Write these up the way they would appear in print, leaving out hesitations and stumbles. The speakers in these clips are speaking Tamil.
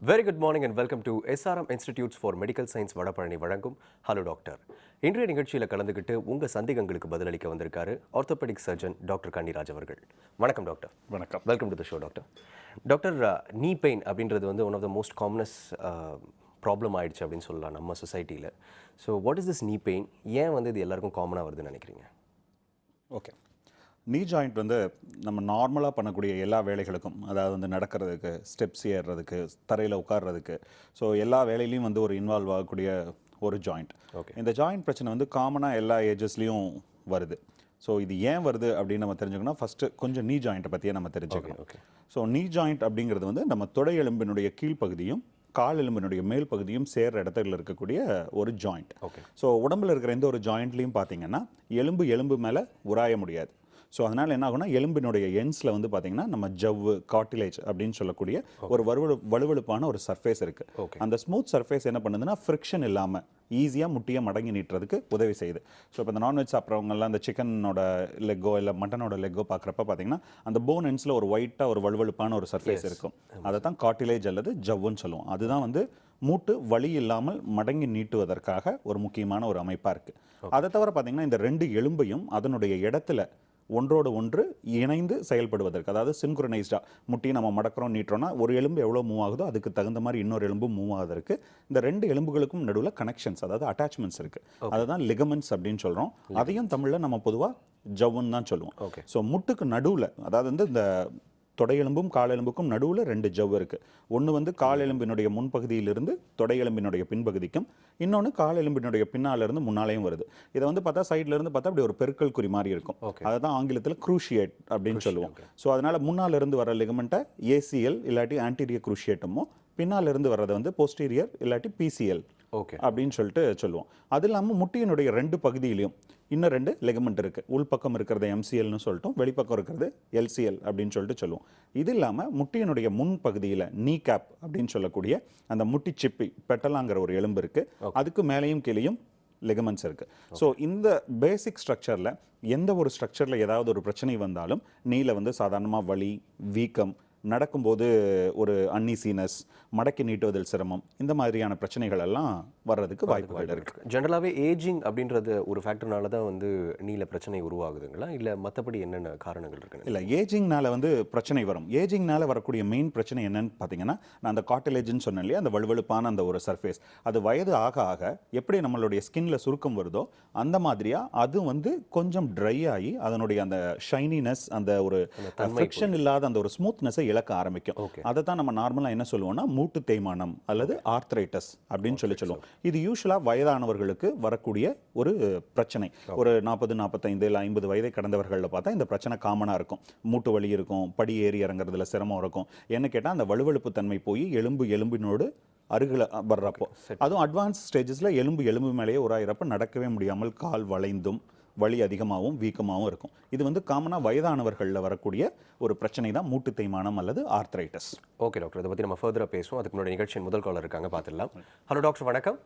Very good morning and welcome to SRM Institutes for Medical Science Vadapalani வழங்கும் ஹலோ டாக்டர். இன்றைய நிகழ்ச்சியில் கலந்துக்கிட்டு உங்கள் சந்தேகங்களுக்கு பதிலளிக்க வந்திருக்காரு ஆர்த்தோபெடிக் சர்ஜன் டாக்டர் கன்னிராஜ் அவர்கள். வணக்கம் டாக்டர். வணக்கம். Welcome to the show doctor. Doctor, knee pain அப்படின்றது வந்து one of the most commonest problem ஆயிடுச்சு அப்படின்னு சொல்லலாம் நம்ம சொசைட்டியில். So what is this knee pain? ஏன் வந்து இது எல்லாருக்கும் காமனாக வருதுன்னு நினைக்கிறீங்க? ஓகே, நீ ஜாயிண்ட் வந்து நம்ம நார்மலாக பண்ணக்கூடிய எல்லா வேலைகளுக்கும், அதாவது வந்து நடக்கிறதுக்கு, ஸ்டெப்ஸ் ஏறுறதுக்கு, தரையில் உட்கார்றதுக்கு, ஸோ எல்லா வேலையிலையும் வந்து ஒரு இன்வால்வ் ஆகக்கூடிய ஒரு ஜாயிண்ட். இந்த ஜாயிண்ட் பிரச்சனை வந்து காமனாக எல்லா ஏஜஸ்லேயும் வருது. ஸோ இது ஏன் வருது அப்படின்னு நம்ம தெரிஞ்சுக்கணும். ஃபஸ்ட்டு கொஞ்சம் நீ ஜாயிண்ட்டை பற்றியே நம்ம தெரிஞ்சுக்கணும். ஸோ நீ ஜாயிண்ட் அப்படிங்கிறது வந்து நம்ம தொடை எலும்பினுடைய கீழ்ப்பகுதியும் கால் எலும்பினுடைய மேல் பகுதியும் சேர்ற இடத்துல இருக்கக்கூடிய ஒரு ஜாயிண்ட். ஸோ உடம்புல இருக்கிற எந்த ஒரு ஜாயிண்ட்லையும் பார்த்தீங்கன்னா எலும்பு மேலே உராய முடியாது. ஸோ அதனால் என்ன ஆகும்னா எலும்பினுடைய எண்ட்ஸில் வந்து பார்த்தீங்கன்னா நம்ம ஜவ்வு, கார்டிலேஜ் அப்படின்னு சொல்லக்கூடிய ஒரு வலுவழுப்பான ஒரு சர்ஃபேஸ் இருக்குது. அந்த ஸ்மூத் சர்ஃபேஸ் என்ன பண்ணுதுன்னா ஃப்ரிக்ஷன் இல்லாமல் ஈஸியாக முட்டியை மடங்கி நீட்டுறதுக்கு உதவி செய்யுது. ஸோ இப்போ இந்த நான்வெஜ் சாப்பிட்றவங்கலாம் அந்த சிக்கனோட லெக்கோ இல்லை மட்டனோட லெக்கோ பார்க்குறப்ப பார்த்தீங்கன்னா அந்த போன் எண்ட்ஸில் ஒரு ஒயிட்டாக ஒரு வலுவழுப்பான ஒரு சர்ஃபேஸ் இருக்கும். அதை தான் கார்டிலேஜ் அல்லது ஜவ்வுன்னு சொல்லுவோம். அதுதான் வந்து மூட்டு வலி இல்லாமல் மடங்கி நீட்டுவதற்காக ஒரு முக்கியமான ஒரு அமைப்பாக இருக்குது. அதை தவிர பார்த்தீங்கன்னா இந்த ரெண்டு எலும்பையும் அதனுடைய இடத்துல ஒன்றோடு ஒன்று இணைந்து செயல்படுவதற்கு, அதாவது சின்க்ரனைஸ்டாக முட்டி நம்ம மடக்கிறோம் நீட்டுறோம்னா ஒரு எலும்பு எவ்வளோ மூவ் ஆகுதோ அதுக்கு தகுந்த மாதிரி இன்னொரு எலும்பு மூவ் ஆகுறதுக்கு இந்த ரெண்டு எலும்புகளுக்கும் நடுவில் கனெக்ஷன்ஸ், அதாவது அட்டாச்மெண்ட்ஸ் இருக்குது. அதை தான் லிகமெண்ட்ஸ் அப்படின்னு சொல்கிறோம். அதையும் தமிழில் நம்ம பொதுவாக ஜவ்வுன்னு தான் சொல்லுவோம். ஸோ முட்டுக்கு நடுவில், அதாவது வந்து இந்த தொடையெலும்பும் காலெலும்புக்கும் நடுவில் ரெண்டு ஜவ் இருக்குது. ஒன்று வந்து காலெலும்பினுடைய முன்பகுதியிலிருந்து தொடையெலும்பினுடைய பின்பகுதிக்கும், இன்னொன்று காலெலும்பினுடைய பின்னாலிருந்து முன்னாலேயும் வருது. இதை வந்து பார்த்தா சைட்லேருந்து பார்த்தா அப்படி ஒரு பெருக்கல் குறி மாதிரி இருக்கும். அதை தான் ஆங்கிலத்தில் க்ரூஷியேட் அப்படின்னு சொல்லுவோம். ஸோ அதனால் முன்னாலிருந்து வர லிகமெண்ட்டை ஏசிஎல் இல்லாட்டி ஆன்டீரியர் க்ரூஷியேட்டமோ, பின்னாலிருந்து வர்றதை வந்து போஸ்டீரியர் இல்லாட்டி பிசிஎல் அப்படின்னு சொல்லிட்டு சொல்லுவோம். அது இல்லாமல் முட்டியினுடைய ரெண்டு பகுதியிலையும் இன்னும் ரெண்டு லெகமெண்ட் இருக்குது. உள்பக்கம் இருக்கிறத எம்சிஎல்னு சொல்லிட்டோம், வெளிப்பக்கம் இருக்கிறது எல்சிஎல் அப்படின்னு சொல்லிட்டு சொல்லுவோம். இது இல்லாமல் முட்டியினுடைய முன் பகுதியில் நீ கேப் அப்படின்னு சொல்லக்கூடிய அந்த முட்டி சிப்பி பெட்டலாங்கிற ஒரு எலும்பு இருக்குது. அதுக்கு மேலேயும் கீழேயும் லெகமெண்ட்ஸ் இருக்குது. ஸோ இந்த பேசிக் ஸ்ட்ரக்சரில் எந்த ஒரு ஸ்ட்ரக்சரில் ஏதாவது ஒரு பிரச்சனை வந்தாலும் நீல வந்து சாதாரணமாக வலி, வீக்கம், நடக்கும்போது ஒரு அன்னீசினஸ், மடக்கி நீட்டுவதில் சிரமம், இந்த மாதிரியான பிரச்சனைகள் எல்லாம் வர்றதுக்கு வாய்ப்புகள் இருக்குது. ஜென்ரலாகவே ஏஜிங் அப்படின்றது ஒரு ஃபேக்டர்னால தான் வந்து நீல பிரச்சனை உருவாகுதுங்களா, இல்லை மற்றபடி என்னென்ன காரணங்கள் இருக்குன்னு? இல்லை, ஏஜிங்னால வந்து பிரச்சனை வரும். ஏஜிங்னால வரக்கூடிய மெயின் பிரச்சனை என்னன்னு பார்த்தீங்கன்னா, நான் அந்த கார்டிலேஜ்னு சொன்னேன் இல்லையா, அந்த வலுவழுப்பான அந்த ஒரு சர்ஃபேஸ், அது வயது ஆக ஆக எப்படி நம்மளுடைய ஸ்கின்ல சுருக்கம் வருதோ அந்த மாதிரியாக அது வந்து கொஞ்சம் ட்ரை ஆகி அதனுடைய அந்த ஷைனினஸ், அந்த ஒரு ஃப்ரிக்ஷன் இல்லாத அந்த ஒரு ஸ்மூத்னஸை இழக்க ஆரம்பிக்கும். அதை தான் நம்ம நார்மலாக என்ன சொல்லுவோம்னா மூட்டு தேய்மானம் அல்லது ஆர்த்ரைட்டஸ் அப்படின்னு சொல்லுவோம். இது யூஸ்வலாக வயதானவர்களுக்கு வரக்கூடிய ஒரு பிரச்சனை. ஒரு 40, 45 இல்லை 50 வயதை கடந்தவர்களில் பார்த்தா இந்த பிரச்சனை காமனாக இருக்கும். மூட்டு வலி இருக்கும், படி ஏறி இறங்குறதுல சிரமம் இருக்கும். என்ன கேட்டால் அந்த வலுவழுப்பு தன்மை போய் எலும்பினோடு அருகில் வர்றப்போ, அதுவும் அட்வான்ஸ் ஸ்டேஜஸில் எலும்பு மேலேயே உராயிறப்ப நடக்கவே முடியாமல் கால் வளைந்தும் வலி அதிகமாகவும் வீக்கமாகவும் இருக்கும். இது வந்து காமனாக வயதானவர்களில் வரக்கூடிய ஒரு பிரச்சனை தான் மூட்டு தேய்மானம் அல்லது ஆர்த்ரைட்டிஸ். ஓகே டாக்டர், இதை பற்றி நம்ம ஃபர்தராக பேசுவோம். அதுக்கு முன்னாடி நிகழ்ச்சியின் முதல் காலர் இருக்காங்க, பார்த்துடலாம். ஹலோ டாக்டர், வணக்கம்.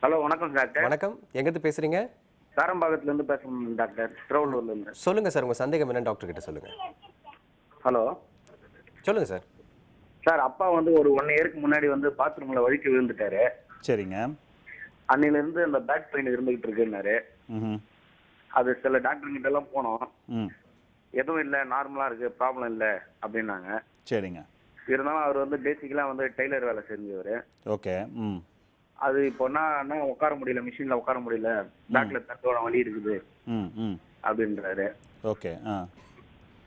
ஹலோ, வணக்கம் டாக்டர். வணக்கம், எங்கேருந்து பேசுகிறீங்க? சாரம்பாக்கத்துலேருந்து பேசுகிறேன் டாக்டர், திருவள்ளூர்லேருந்து. சொல்லுங்கள் சார், உங்கள் சந்தேகம் என்னன்னு டாக்டர் கிட்ட சொல்லுங்கள். ஹலோ, சொல்லுங்கள் சார். சார், அப்பா வந்து ஒரு 1 இயருக்கு முன்னாடி வந்து பாத்ரூமில் வழுக்கி விழுந்துட்டாரு. சரிங்க. அன்னிலேருந்து அந்த பேக் பெயின் இருந்துகிட்டு இருக்குன்னாரு. அது சில டாக்டர்கிட்ட எல்லாம் போனோம், எதுவும் இல்லை, நார்மலாக இருக்கு, ப்ராப்ளம் இல்லை அப்படின்னாங்க. சரிங்க. இருந்தாலும் அவர் வந்து பேசிக்கலாக வந்து டெய்லர் வேலை செஞ்சவர். ஓகே. அது இப்போ என்ன உட்கார முடியல, மிஷினில் உட்கார முடியல, பேக்கில் தட்டோட வலி இருக்குது அப்படின்றாரு. ஓகே.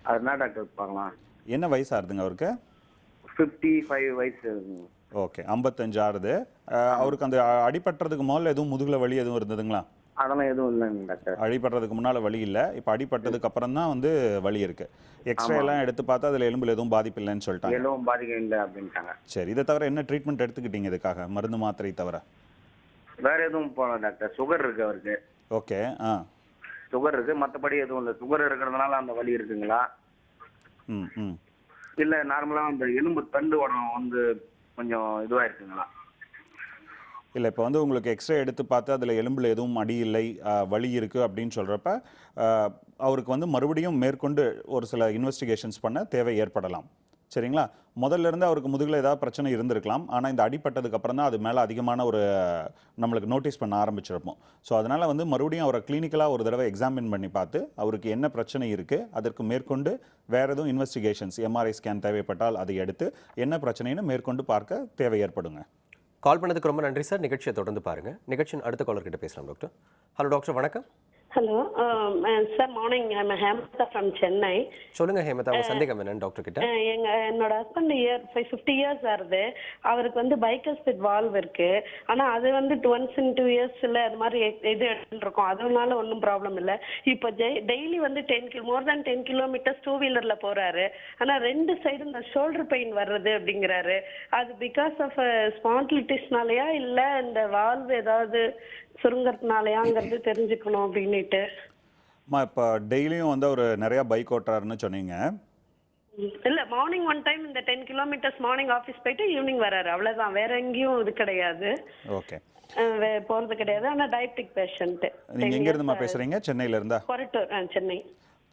அது என்ன டாக்டர் பார்க்கலாம்? என்ன வயசு ஆகுதுங்க அவருக்கு? 55 வயசு. ஓகே, 55 ஆகுது. அவருக்கு அந்த அடிபட்டுறதுக்கு முதல்ல எதுவும் முதுகுல வலி எதுவும் இருந்ததுங்களா? அதெல்லாம் எதுவும் இல்லைங்க டாக்டர். அடிபடுறதுக்கு முன்னால் வலி இல்லை, இப்போ அடிபட்டதுக்கு அப்புறம் தான் வந்து வலி இருக்கு. எக்ஸ்ரே எல்லாம் எடுத்து பார்த்தா அதில் எலும்புல எதுவும் பாதிப்பு இல்லைன்னு சொல்லிட்டாங்க. எதுவும் பாதிக்க இல்லை அப்படின்ட்டாங்க. சரி, இதை தவிர என்ன ட்ரீட்மெண்ட் எடுத்துக்கிட்டீங்க இதுக்காக? மருந்து மாத்திரை தவிர வேற எதுவும் போகல டாக்டர். சுகர் இருக்கு அவருக்கு. ஓகே. சுகர் இருக்கு, மற்றபடி எதுவும் இல்லை. சுகர் இருக்கிறதுனால அந்த வலி இருக்குங்களா, இல்லை நார்மலாக அந்த எலும்பு தண்டு உடம்பு வந்து கொஞ்சம் இதுவாக இருக்குங்களா? இல்லை, இப்போ வந்து உங்களுக்கு எக்ஸ்ரே எடுத்து பார்த்து அதில் எலும்பில் எதுவும் அடி இல்லை, வலி இருக்குது அப்படின்னு சொல்கிறப்ப அவருக்கு வந்து மறுபடியும் மேற்கொண்டு ஒரு சில இன்வெஸ்டிகேஷன்ஸ் பண்ண தேவை ஏற்படலாம். சரிங்களா? முதல்ல இருந்து அவருக்கு முதுகில் ஏதாவது பிரச்சனை இருந்திருக்கலாம். ஆனால் இந்த அடிபட்டதுக்கு அப்புறம் தான் அது மேலே அதிகமான ஒரு நம்மளுக்கு நோட்டீஸ் பண்ண ஆரம்பிச்சிருப்போம். ஸோ அதனால் வந்து மறுபடியும் அவரை கிளினிக்கலாக ஒரு தடவை எக்ஸாமின் பண்ணி பார்த்து அவருக்கு என்ன பிரச்சனை இருக்குது, அதற்கு மேற்கொண்டு வேறு எதுவும் இன்வெஸ்டிகேஷன்ஸ் எம்ஆர்ஐ ஸ்கேன் தேவைப்பட்டால் அதை எடுத்து என்ன பிரச்சனைன்னு மேற்கொண்டு பார்க்க தேவை ஏற்படுங்க. கால் பண்ணதுக்கு ரொம்ப நன்றி சார். நிகழ்ச்சியை தொடர்ந்து பாருங்க. நிகழ்ச்சியின் அடுத்த காலர் கிட்ட பேசலாம் டாக்டர். ஹலோ டாக்டர், வணக்கம். Hello sir, morning. I'm Hemalatha from Chennai. சொல்லுங்க ஹேமதா, உங்க சந்தேகம் என்னன்னு டாக்டர் கிட்ட. என்னோட ஹஸ்பண்ட் 50 இயர்ஸ் ஆகுது. அவருக்கு வந்து பைக்கஸ்பிட் வால்வ் இருக்கு. ஆனா அது வந்து ஒன்ஸ் இன் 2 இயர்ஸ்ல அது மாதிரி இது இருக்கும். அதனால ஒன்றும் ப்ராப்ளம் இல்லை. இப்போ டெய்லி வந்து மோர் தேன் 10 கிலோமீட்டர்ஸ் 2 வீலர்ல போறாரு. ஆனா 2 சைடு இந்த ஷோல்டர் பெயின் வர்றது அப்படிங்கிறாரு. அது பிகாஸ் ஆஃப் ஸ்பாண்டிலிட்டிஸ்னாலயா இல்ல இந்த வால்வ் ஏதாவது சுருங்கறதுனாலயாங்கிறது தெரிஞ்சுக்கணும் அப்படின்னுட்டு. இப்போ டெய்லியும் வந்து அவர் நிறையா பைக் ஓட்டுறாருன்னு சொன்னீங்க. இல்ல, மார்னிங் ஒன் டைம் இந்த 10 கிலோமீட்டர்ஸ் மார்னிங் ஆஃபீஸ் போயிட்டு ஈவினிங் வராரு, அவ்வளவுதான். வேற எங்கேயும் இது கிடையாது, ஓகே, போறது கிடையாது. ஆனா டயபெட்டிக் பேஷண்ட். நீங்கள் எங்கேருந்துமா பேசுகிறீங்க? சென்னையில இருந்தா? கொரட்டூர், சென்னை.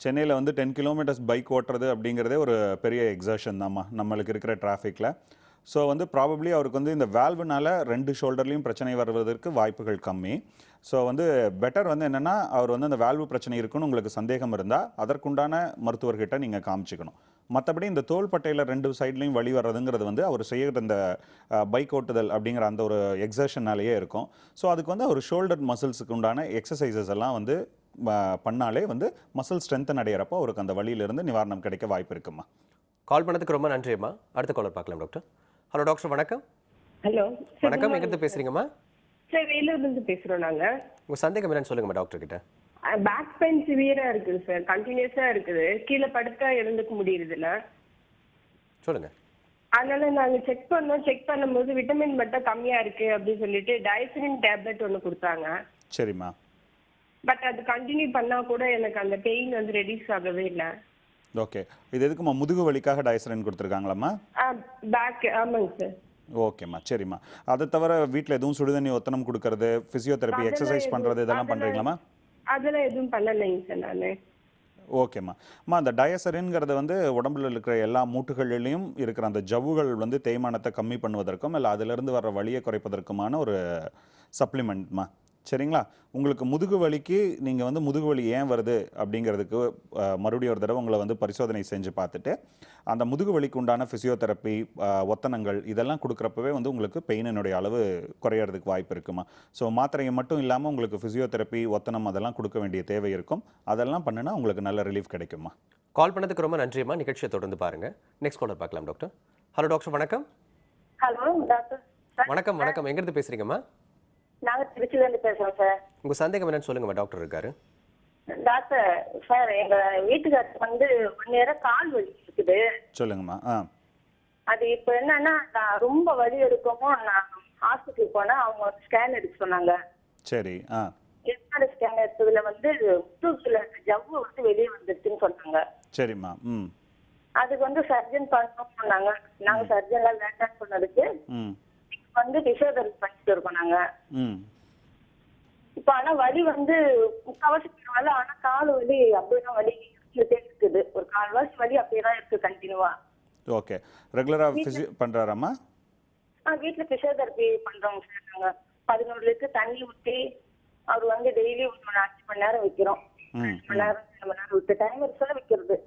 சென்னையில் வந்து 10 கிலோமீட்டர்ஸ் பைக் ஓட்டுறது அப்படிங்கிறதே ஒரு பெரிய எக்ஸர்ஷன் தான்மா நம்மளுக்கு இருக்கிற டிராஃபிக்கில். ஸோ வந்து ப்ராபப்ளி அவருக்கு வந்து இந்த வேல்வுனால 2 ஷோல்டர்லேயும் பிரச்சனை வருவதற்கு வாய்ப்புகள் கம்மி. ஸோ வந்து பெட்டர் வந்து என்னென்னா, அவர் வந்து அந்த வேல்வு பிரச்சனை இருக்குன்னு உங்களுக்கு சந்தேகம் இருந்தால் அதற்குண்டான மருத்துவர்கிட்ட நீங்கள் காமிச்சிக்கணும். மற்றபடி இந்த தோள்பட்டையில் 2 சைட்லையும் வலி வர்றதுங்கிறது வந்து அவர் செய்கிற இந்த பைக் ஓட்டுதல் அப்படிங்கிற அந்த ஒரு எக்ஸர்ஷனாலேயே இருக்கும். ஸோ அதுக்கு வந்து ஒரு ஷோல்டர் மசில்ஸுக்கு உண்டான எக்ஸசைசஸ் எல்லாம் வந்து பண்ணாலே வந்து மசில் ஸ்ட்ரென்த்தன் அடையிறப்போ அவருக்கு அந்த வலியிலிருந்து நிவாரணம் கிடைக்க வாய்ப்பு இருக்குமா. கால் பண்ணதுக்கு ரொம்ப நன்றிம்மா. அடுத்த காலர் பார்க்கலாம் டாக்டர். ஹலோ டாக்டர், வணக்கம். ஹலோ வணக்கம், எங்கிருந்து பேசுறீங்கம்மா? சார், வேலூர்லேருந்து பேசுகிறோம் நாங்கள். உங்க சந்தேகம் என்னன்னு சொல்லுங்கம்மா டாக்டர் கிட்ட. பேக் பெயின் சிவியரா இருக்குது சார், கண்டினியூஸா இருக்குது. கீழே படுத்தா எழுந்துக்க முடியறதில்ல. சொல்லுங்க. அதனால நாங்க செக் பண்ணும்போது விட்டமின் மட்டும் கம்மியா இருக்கு அப்படின்னு சொல்லிட்டு டயசரின் டேப்லெட் ஒன்று கொடுத்தாங்க. சரிம்மா. பட் அது கண்டினியூ பண்ணா கூட எனக்கு அந்த பெயின் வந்து ரெடியூஸ் ஆகவே இல்லை. ஓகே, இது எதுக்குமா? முதுகு வலிக்காக டயசரின் கொடுத்துருக்காங்களாம்மா? பேக், ஆமாங்க சார். ஓகேம்மா, சரிம்மா. அதை தவிர வீட்டில் எதுவும் சுடுதண்ணி ஒத்தனம் கொடுக்கறது, ஃபிசியோதெரப்பி, எக்ஸசைஸ் பண்ணுறது இதெல்லாம் பண்ணுறீங்களாம்மா? அதெல்லாம் எதுவும் பண்ணலைங்க சார் நான். ஓகேம்மா. அந்த டயசரின்ங்கிறது வந்து உடம்புல இருக்கிற எல்லா மூட்டுகளிலையும் இருக்கிற அந்த ஜவ்வுகள் வந்து தேய்மானத்தை கம்மி பண்ணுவதற்கும் இல்லை அதிலிருந்து வர்ற வலியை குறைப்பதற்குமான ஒரு சப்ளிமெண்ட்மா. சரிங்களா? உங்களுக்கு முதுகு வலிக்கு நீங்கள் வந்து முதுகு வலி ஏன் வருது அப்படிங்கிறதுக்கு மறுபடியும் ஒரு தடவை உங்களை வந்து பரிசோதனை செஞ்சு பார்த்துட்டு அந்த முதுகு வலிக்கு உண்டான ஃபிசியோதெரப்பி, ஒத்தனங்கள் இதெல்லாம் கொடுக்குறப்பவே வந்து உங்களுக்கு பெயினினுடைய அளவு குறையிறதுக்கு வாய்ப்பு இருக்குமா. ஸோ மாத்திரையை மட்டும் இல்லாமல் உங்களுக்கு ஃபிசியோதெரப்பி, ஒத்தனம் அதெல்லாம் கொடுக்க வேண்டிய தேவை இருக்கும். அதெல்லாம் பண்ணுனா உங்களுக்கு நல்ல ரிலீஃப் கிடைக்குமா. கால் பண்ணதுக்கு ரொம்ப நன்றிம்மா. நிகழ்ச்சியை தொடர்ந்து பாருங்க. நெக்ஸ்ட் காலர் பார்க்கலாம் டாக்டர். ஹலோ டாக்டர், வணக்கம். Hello doctor. வணக்கம். வணக்கம், எங்கிருந்து பேசுறீங்கம்மா? நாங்க திருச்சியில இருந்து பேசுறோம் சார். உங்க சந்தேகம் என்னன்னு சொல்லுங்கம்மா, டாக்டர் இருக்காரு. டாக்டர் சார், எங்க வீட்டுக்காரருக்கு வந்து 1 நேரம் கால் வலி இருக்குது. சொல்லுங்கம்மா. அது இப்போ என்னன்னா, நான் ரொம்ப வலி எடுக்கவும் நான் ஹாஸ்பிட்டலுக்கு போனேன். அவங்க ஒரு ஸ்கேன் எடுக்க சொன்னாங்க. சரி. எஸ்ஆர் ஸ்கேன் எடுத்ததுல வந்து முதுகுல ஜவ்வு வந்து வெளியே வந்துருச்சுன்னு சொன்னாங்க. சரிம்மா. அதுக்கு வந்து சர்ஜன் பண்ணணும் சொன்னாங்க. நாங்க சர்ஜன்லாம் வேண்டாம்னு சொன்னதுக்கு வந்து பிசியோதெரபி பண்ணிட்டு இருக்கோம் நாங்க. இப்ப ஆனா வலி வந்து முக்காவாசி பரவாயில்ல, ஆனா கால் வலி அப்படிதான் வலி இருக்குது. ஒரு 1/4 வாசி வலி அப்படியேதான் இருக்கு கண்டினியூவா. ஓகே, ரெகுலரா பண்றாராமா? வீட்டுல பிசியோதெரபி பண்றோம் சார். நாங்க 11 லிட்டர் தண்ணி ஊற்றி அவர் வந்து டெய்லி 5 மணி நேரம் வைக்கிறோம். 5 மணி நேரம் 2 மணி நேரம் விட்டு டைம் எடுத்து வைக்கிறது.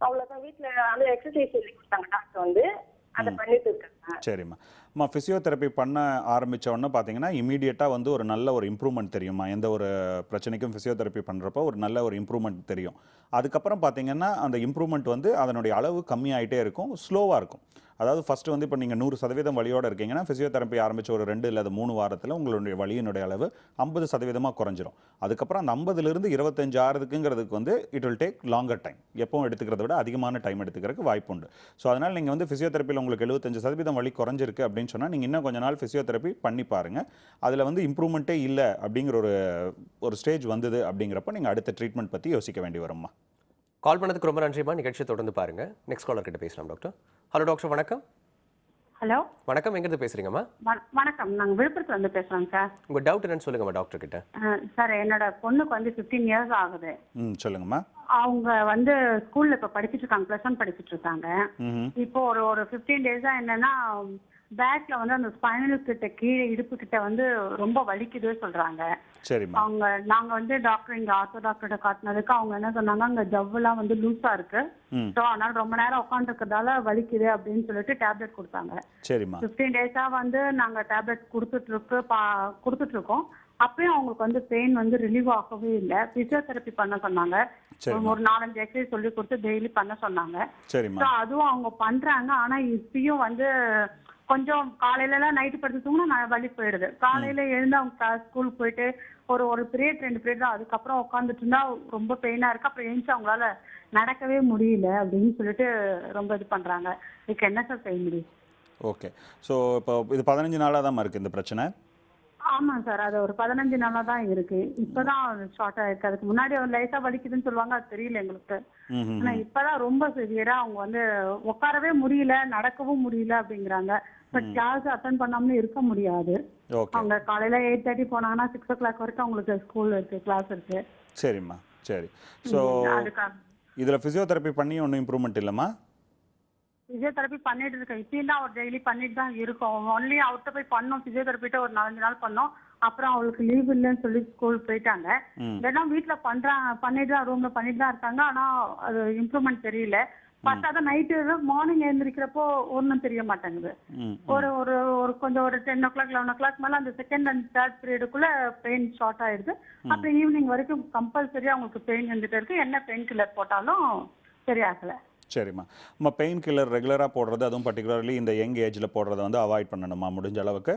அவ்வளவுதான். வீட்டுல அந்த எக்ஸசைஸ் சொல்லி கொடுத்தாங்க டாக்டர் வந்து, அதை பண்ணிட்டு இருக்காங்க. சரிம்மா. ஃபிசியோதெரப்பி பண்ண ஆரம்பித்த உடனே பார்த்தீங்கன்னா இமீடியட்டாக வந்து ஒரு நல்ல ஒரு இம்ப்ரூவ்மெண்ட் தெரியுமா. எந்த ஒரு பிரச்சனைக்கும் ஃபிசியோதெரப்பி பண்ணுறப்போ ஒரு நல்ல ஒரு இம்ப்ரூவ்மெண்ட் தெரியும். அதுக்கப்புறம் பார்த்தீங்கன்னா அந்த இம்ப்ரூவ்மெண்ட் வந்து அதனுடைய அளவு கம்மியாயிட்டே இருக்கும், ஸ்லோவாக இருக்கும். அதாவது ஃபஸ்ட்டு வந்து இப்போ நீங்கள் 100% வலியோடு இருக்கீங்கன்னா ஃபிசியோதெரப்பி ஆரம்பித்த ஒரு 2 இல்லை 3 வாரத்தில் உங்களுடைய வலியினுடைய அளவு 50% குறைஞ்சிரும். அதுக்கப்புறம் அந்த 50லிருந்து 25 ஆகிறதுக்குங்கிறதுக்கு வந்து it will take longer time. எப்பவும் எடுத்துக்கிறத விட அதிகமான டைம் எடுத்துக்கிறதுக்கு வாய்ப்பு உண்டு. ஸோ அதனால் நீங்கள் வந்து ஃபிசியோதெரப்பியில் உங்களுக்கு 75% வலி குறைஞ்சிருக்கு அப்படின்னு சொன்னால் நீங்கள் இன்னும் கொஞ்ச நாள் ஃபிசியோதெரப்பி பண்ணி பாருங்கள். அதில் வந்து இம்ப்ரூவ்மெண்ட்டே இல்லை அப்படிங்கிற ஒரு ஸ்டேஜ் வந்தது அப்படிங்கிறப்ப நீங்கள் அடுத்த ட்ரீட்மெண்ட் பற்றி யோசிக்க வேண்டி வரும்மா. கால் பண்ணதுக்கு ரொம்ப நன்றிம்மா. நிகழ்ச்சியை தொடர்ந்து பாருங்க. நெக்ஸ்ட் காலர் கிட்ட பேசலாம் டாக்டர். ஹலோ டாக்டர், வணக்கம். ஹலோ வணக்கம், எங்கிருந்து பேசுறீங்கம்மா? வணக்கம், நாங்கள் விழுப்புரத்துல இருந்து பேசுறோம் சார். உங்க டவுட் என்னன்னு சொல்லுங்கம்மா டாக்டர் கிட்ட. சார், என்னோட பொண்ணுக்கு வந்து 15 இயர்ஸ் ஆகுது. சொல்லுங்கம்மா. அவங்க வந்து ஸ்கூல்ல இப்ப படிச்சிட்டு இருக்காங்க, +1 படிச்சிட்டு இருக்காங்க. இப்போ ஒரு ஒரு 15 டேஸா என்னன்னா பேக்ல வந்து அந்த ஸ்பைனல் கிட்ட கீழே இடுப்பு கிட்ட வந்து ரொம்ப வலிக்குது சொல்றாங்க. சரிம்மா. நாங்க வந்து டாக்டர் இங்க ஆர்த்தோ டாக்டர்கிட்ட காட்டினதுக்கு அவங்க என்ன சொன்னாங்க, அங்க ஜவ்வெல்லாம் வந்து லூஸா இருக்கு, ஸோ அதனால ரொம்ப நேரம் உட்காந்துருக்கிறதால வலிக்குது அப்படின்னு சொல்லிட்டு டேப்லெட் கொடுத்தாங்க. சரிம்மா. 15 டேஸா வந்து நாங்க டேப்லெட் கொடுத்துட்டு இருக்கோம். அப்பயும் அவங்களுக்கு வந்து பெயின் வந்து ரிலீவ் ஆகவே இல்லை. பிசியோதெரப்பி பண்ண சொன்னாங்க, ஒரு 4-5 எக்ஸசைஸ் சொல்லி கொடுத்து டெய்லி பண்ண சொன்னாங்க. சரிம்மா. அதுவும் அவங்க பண்றாங்க. ஆனா இப்பயும் வந்து கொஞ்சம் காலையில எல்லாம் நைட்டு படுத்து தூங்கினா வலி போயிடுது. காலையில எழுந்து அவங்க ஸ்கூலுக்கு போயிட்டு ஒரு பீரியட் 2 பீரியட் தான், அதுக்கப்புறம் உட்காந்துட்டு இருந்தா ரொம்ப பெயினா இருக்கு. அப்புறம் எழுந்து அவங்களால நடக்கவே முடியல அப்படின்னு சொல்லிட்டு ரொம்ப இது பண்றாங்க. இதுக்கு என்ன சார் செய்ய முடியும்? ஓகே. ஸோ இப்போ இது 15 நாளாக தான் இருக்கு இந்த பிரச்சனை? ஆமா சார், அது ஒரு 15 நாளா தான் இருக்கு. இப்பதான் ஷார்ட் ஆயிருக்கு. அதுக்கு முன்னாடி ஒரு லைட்டா வலிக்குதுன்னு சொல்லுவாங்க, அது தெரியல எங்களுக்கு. ஆனா இப்பதான் ரொம்ப சிவியரா அவங்க வந்து உட்காரவே முடியல, நடக்கவும் முடியல அப்படிங்கிறாங்க. பட் கிளாஸ் அட்டன் பண்ணாமலே இருக்க முடியாது. அவங்க காலையில 8:30 போனாங்கன்னா 6 o'clock வரைக்கும் அவங்களுக்கு ஸ்கூல் இருக்கு, கிளாஸ் இருக்கு. சரிம்மா, சரி. ஸோ இதில் ஃபிசியோதெரப்பி பண்ணி ஒன்றும் இம்ப்ரூவ்மெண்ட் இல்லைம்மா? பிசியோதெரப்பி பண்ணிட்டு இருக்கேன். இப்பயும் தான் ஒரு டெய்லி பண்ணிட்டு தான் இருக்கோம். ஒன்லி அவர்கிட்ட போய் பண்ணோம், பிசியோதெரப்பிட்ட ஒரு 4-5 நாள் பண்ணோம். அப்புறம் அவளுக்கு லீவ் இல்லைன்னு சொல்லி ஸ்கூல் போயிட்டாங்க. இல்லைன்னா வீட்டில் பண்ணிட்டு தான், ரூம்ல பண்ணிட்டு தான் இருக்காங்க. ஆனா அது இம்ப்ரூவ்மெண்ட் தெரியல. பத்தாதான் நைட்டு மார்னிங் எழுந்திருக்கிறப்போ ஒன்றும் தெரிய மாட்டேங்குது. ஒரு கொஞ்சம் ஒரு 10 o'clock 11 o'clock மேல அந்த செகண்ட் அண்ட் தேர்ட் பீரியடுக்குள்ள பெயின் ஸ்டார்ட் ஆயிடுது. அப்புறம் ஈவினிங் வரைக்கும் கம்பல்சரியா அவங்களுக்கு பெயின் வந்துட்டு இருக்கு. என்ன பெயின் கில்லர் போட்டாலும் சரியாகல. சரிம்மா. நம்ம பெயின் கில்லர் ரெகுலராக போடுறது, அதுவும் பர்டிகுலர்லி இந்த யங் ஏஜில் போடுறத வந்து அவாய்ட் பண்ணணுமா முடிஞ்ச அளவுக்கு.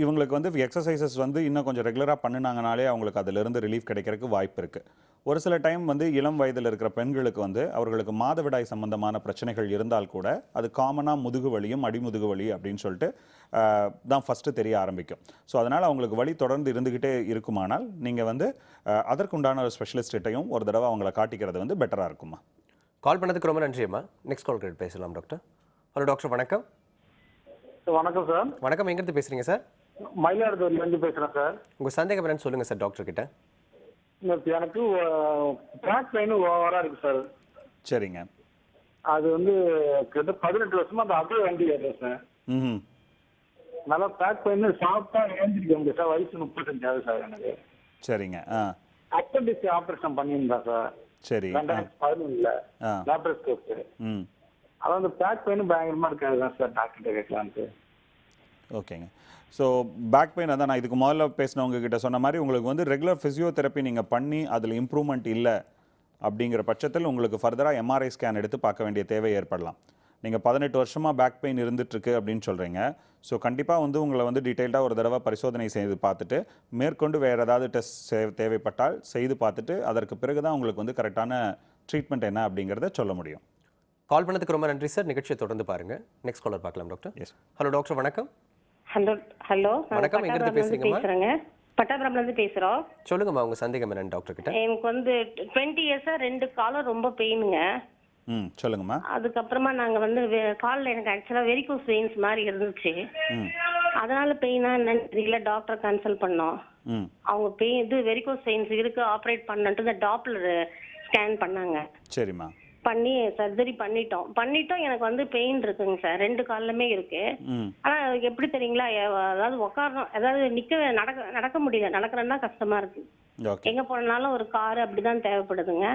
இவங்களுக்கு வந்து எக்ஸசைசஸ் வந்து இன்னும் கொஞ்சம் ரெகுலராக பண்ணினாங்கனாலே அவங்களுக்கு அதிலிருந்து ரிலீஃப் கிடைக்கிறதுக்கு வாய்ப்பு இருக்குது. ஒரு சில டைம் வந்து இளம் வயதில் இருக்கிற பெண்களுக்கு வந்து அவர்களுக்கு மாதவிடாய் சம்பந்தமான பிரச்சனைகள் இருந்தால் கூட அது காமனாக முதுகு வலியும் அடிமுதுகு வலி அப்படின்னு சொல்லிட்டு தான் ஃபஸ்ட்டு தெரிய ஆரம்பிக்கும். ஸோ அதனால் அவங்களுக்கு வலி தொடர்ந்து இருந்துக்கிட்டே இருக்குமானால் நீங்கள் வந்து அதற்குண்டான ஒரு ஸ்பெஷலிஸ்ட்டையும் ஒரு தடவை அவங்கள காட்டிக்கிறது வந்து பெட்டராக இருக்குமா. கால் பண்ணதுக்கு ரொம்ப நன்றி அம்மா. நெக்ஸ்ட் கால் கிட்ட பேசலாம் டாக்டர். ஹலோ டாக்டர், வணக்கம். வணக்கம் சார். வணக்கம், எங்கிருந்து பேசுறீங்க சார்? மயிலாடுதுறையிலேருந்து பேசுகிறேன் சார். உங்கள் சந்தேகம் என்னன்னு சொல்லுங்கள் சார் டாக்டர் கிட்ட. எனக்கு பேக் பெயின் ஓவராக இருக்கு சார். சரிங்க. அது வந்து கிட்ட 18 வருஷமா அந்த அப்படியே வண்டி ஏறுறேன் சார். நல்லா பேக் பெயின் சாப்பிட்டா ஏஞ்சிருக்க முடியும் சார். வயசு 35 ஆகுது சார் எனக்கு. சரிங்க. அப்பெண்டிக்ஸ் ஆப்ரேஷன் பண்ணியிருந்தேன் சார். சரி. 2011 லேப்ரோஸ்கோப். அதான் அந்த பேக் பெயின் பயங்கரமா இருக்காது சார், டாக்டர்கிட்ட கேட்கலான்ட்டு. ஓகேங்க. ஸோ பேக் பெயின் அதான் நான் இதுக்கு முதல்ல பேசினவங்க கிட்ட சொன்ன மாதிரி உங்களுக்கு வந்து ரெகுலர் ஃபிசியோதெரப்பி நீங்கள் பண்ணி அதில் இம்ப்ரூவ்மெண்ட் இல்லை அப்படிங்கிற பட்சத்தில் உங்களுக்கு ஃபர்தராக எம்ஆர்ஐ ஸ்கேன் எடுத்து பார்க்க வேண்டிய தேவை ஏற்படலாம். நீங்கள் 18 வருஷமாக பேக் பெயின் இருந்துகிட்ருக்கு அப்படின்னு சொல்கிறீங்க. ஸோ கண்டிப்பாக வந்து உங்களை வந்து டீட்டெயில்டாக ஒரு தடவை பரிசோதனை செய்து பார்த்துட்டு மேற்கொண்டு வேறு ஏதாவது டெஸ்ட் தேவைப்பட்டால் செய்து பார்த்துட்டு அதற்கு பிறகு தான் உங்களுக்கு வந்து கரெக்டான ட்ரீட்மெண்ட் என்ன அப்படிங்கிறத சொல்ல முடியும். கால் பண்ணதுக்கு ரொம்ப நன்றி சார். நிகழ்ச்சியை தொடர்ந்து பாருங்க. நெக்ஸ்ட் காலர் பார்க்கலாம் டாக்டர். எஸ். ஹலோ டாக்டர், வணக்கம். ஹலோ வணக்கம், எங்க இருந்து பேசுறீங்கம்மா? பட்டாபுரம்ல இருந்து பேசுறோம். சொல்லுங்கம்மா, உங்க சந்தேகம் என்னன்னு டாக்டர் கிட்ட. எனக்கு வந்து 20 இயர்ஸா 2 காலம் ரொம்ப பெயினுங்க. சொல்லுங்கம்மா. அதுக்கப்புறமா நாங்க வந்து காலில் எனக்கு ஆக்சுவலா வெரிகோஸ் வெயின்ஸ் மாதிரி இருந்துச்சு. அதனால பெயினா என்னன்னு தெரியல, டாக்டர் கன்சல்ட் பண்ணோம். அவங்க பெயின் இது வெரிகோஸ் வெயின்ஸ் இருக்கு, ஆப்ரேட் பண்ணன்ட்டு இந்த டாப்லர் ஸ்கேன் பண்ணாங்க. சரிம்மா. பண்ணி சர்ஜரி பண்ணிட்டோம். எனக்கு வந்து பெயின் இருக்குங்க சார், 2 காலிலுமே இருக்கு. ஆனா எப்படி தெரியுங்களா, அதாவது உட்காரணும், அதாவது நடக்க முடியல. நடக்கிறேன்னா கஷ்டமா இருக்கு. எங்க போனாலும் ஒரு கார் அப்படிதான் தேவைப்படுதுங்க.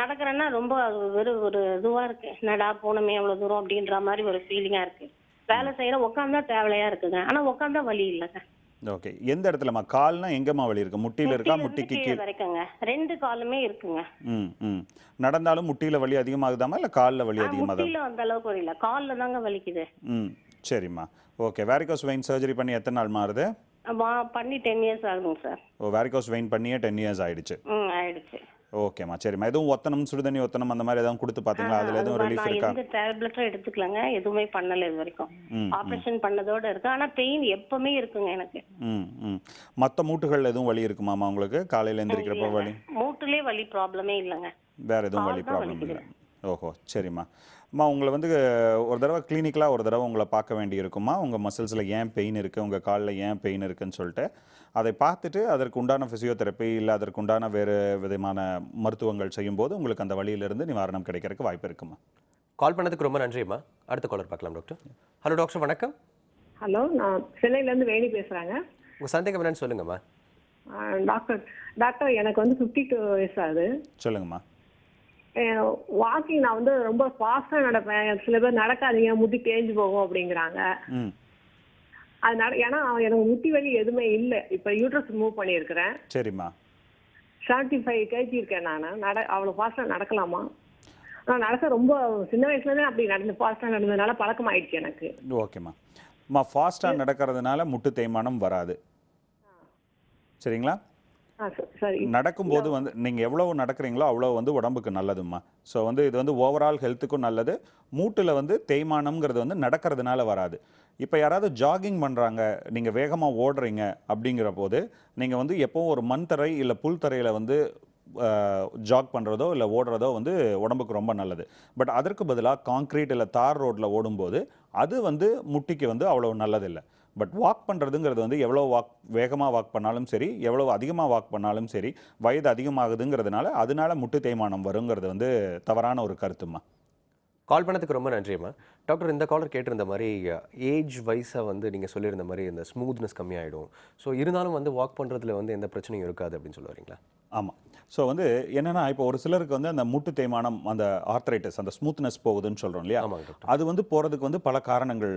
நடக்கிறேன்னா ரொம்ப ஒரு இதுவா இருக்கு. என்னடா போனமே எவ்வளவு தூரம் அப்படின்ற மாதிரி ஒரு ஃபீலிங்கா இருக்கு. வேலை செய்யற உட்காந்தா தேவையா இருக்குங்க, ஆனா உட்காந்தா வலி இல்லைங்க. ஓகே. எந்த இடத்துலமா கால்னா எங்கம்மா வலி இருக்கு? முட்டியில இருக்கா, முட்டிக்கு கீழ வரைக்குங்க? 2 காலுமே இருக்குங்க. நடந்தாலும் முட்டியில வலி அதிகமாகுதாமா இல்ல கால்ல வலி அதிகமாகுதா? முட்டியில அந்த அளவுக்கு வலி இல்ல, கால்ல தாங்க வலிக்குது. சரிம்மா. ஓகே. வேரிகோஸ் வெயின் சர்ஜரி பண்ணி எத்தனை நாள் மாறுது? பண்ணி 10 இயர்ஸ் ஆகுதுங்க சார். வேரிகோஸ் வெயின் பண்ணியே 10 இயர்ஸ் ஆயிடுச்சு. ஆயிடுச்சு. ஓகேம்மா, சரிம்மா. எதுவும் ஒத்தனம், சுடுதண்ணி ஒத்தனம் அந்த மாதிரி எதுவும் கொடுத்து பாத்தீங்களா? அதுல எதுவும் ரிலீஃப் இருக்கா? எந்த டேப்லெட்டும் எடுத்துக்கலங்க, எதுவுமே பண்ணல இது வரைக்கும். ஆபரேஷன் பண்ணதோட இருக்கு, ஆனா பெயின் எப்பவுமே இருக்குங்க எனக்கு. மத்த மூட்டுகள் எதுவும் வலி இருக்குமாமா உங்களுக்கு? காலையில எந்திரிக்கிறப்ப வலி? மூட்டுலயே வலி ப்ராப்ளமே இல்லங்க. வேற எதுவும் வலி ப்ராப்ளம் இல்ல? ஓஹோ, சரிம்மா. அம்மா உங்களை வந்து ஒரு தடவை கிளினிக்கலாக ஒரு தடவை உங்களை பார்க்க வேண்டி இருக்குமா? உங்கள் மசில்ஸில் ஏன் பெயின் இருக்குது, உங்கள் காலில் ஏன் பெயின் இருக்குன்னு சொல்லிட்டு அதை பார்த்துட்டு அதற்கு உண்டான ஃபிசியோதெரப்பி இல்லை அதற்கு உண்டான வேறு விதமான மருத்துவங்கள் செய்யும்போது உங்களுக்கு அந்த வழியிலிருந்து நிவாரணம் கிடைக்கிறதுக்கு வாய்ப்பு இருக்குமா? கால் பண்ணதுக்கு ரொம்ப நன்றிம்மா. அடுத்த காலர் பார்க்கலாம் டாக்டர். ஹலோ டாக்டர், வணக்கம். ஹலோ, நான் சென்னையிலேருந்து வேணி பேசுகிறேங்க. உங்கள் சந்தேகம் என்னன்னு சொல்லுங்கம்மா. டாக்டர் எனக்கு வந்து 52 வயசு ஆகுது. சொல்லுங்கம்மா. வாக்கிங் நான் வந்து ரொம்ப ஃபாஸ்ட்டாக நடப்பேன். சில பேர் நடக்காதீங்க முட்டி தேஞ்சு போகும் அப்படிங்கிறாங்க. அது ஏன்னா எனக்கு முட்டி வலி எதுவுமே இல்லை. இப்போ யூட்ரஸ் மூவ் பண்ணியிருக்கிறேன். சரிம்மா. 75 kg இருக்கேன் நான். அவ்வளோ ஃபாஸ்ட்டாக நடக்கலாமா? நான் நடக்க ரொம்ப சின்ன வயசுலேருந்தே அப்படி ஃபாஸ்ட்டாக நடந்ததுனால பழக்கம் ஆயிடுச்சு எனக்கு. ஓகேம்மா. அம்மா, ஃபாஸ்ட்டாக நடக்கிறதுனால முட்டு தேய்மானம் வராது, சரிங்களா? சரி. நடக்கும்போது வந்து நீங்கள் எவ்வளோ நடக்கிறீங்களோ அவ்வளோ வந்து உடம்புக்கு நல்லதும்மா. ஸோ வந்து இது வந்து ஓவரால் ஹெல்த்துக்கும் நல்லது. மூட்டில் வந்து தேய்மானம்ங்கிறது வந்து நடக்கிறதுனால வராது. இப்போ யாராவது ஜாகிங் பண்ணுறாங்க, நீங்கள் வேகமாக ஓடுறீங்க அப்படிங்கிற போது நீங்கள் வந்து எப்போவும் ஒரு மண் தரை இல்லை புல் தரையில் வந்து ஜாக் பண்ணுறதோ இல்லை ஓடுறதோ வந்து உடம்புக்கு ரொம்ப நல்லது. பட் அதற்கு பதிலாக காங்க்ரீட் இல்லை தார் ரோட்டில் ஓடும்போது அது வந்து முட்டிக்கு வந்து அவ்வளோ நல்லதில்லை. பட் வாக் பண்ணுறதுங்கிறது வந்து எவ்வளோ வேகமாக வாக் பண்ணாலும் சரி, எவ்வளோ அதிகமாக வாக் பண்ணாலும் சரி, வயது அதிகமாகுதுங்கிறதுனால அதனால முட்டு தேய்மானம் வருங்கிறது வந்து தவறான ஒரு கருத்துமா. கால் பண்ணதுக்கு ரொம்ப நன்றிம்மா. டாக்டர், இந்த காலர் கேட்டிருந்த மாதிரி ஏஜ் வைஸாக வந்து நீங்கள் சொல்லியிருந்த மாதிரி இந்த ஸ்மூத்னஸ் கம்மியாயிடும். ஸோ இருந்தாலும் வந்து வாக் பண்ணுறதுல வந்து எந்த பிரச்சனையும் இருக்காது அப்படின்னு சொல்ல வரீங்களா? ஆமாம். ஸோ வந்து என்னென்னா, இப்போ ஒரு சிலருக்கு வந்து அந்த முட்டு தேய்மானம், அந்த ஆர்த்ரைட்டிஸ், அந்த ஸ்மூத்னஸ் போகுதுன்னு சொல்கிறோம் இல்லையா? அது வந்து போகிறதுக்கு வந்து பல காரணங்கள்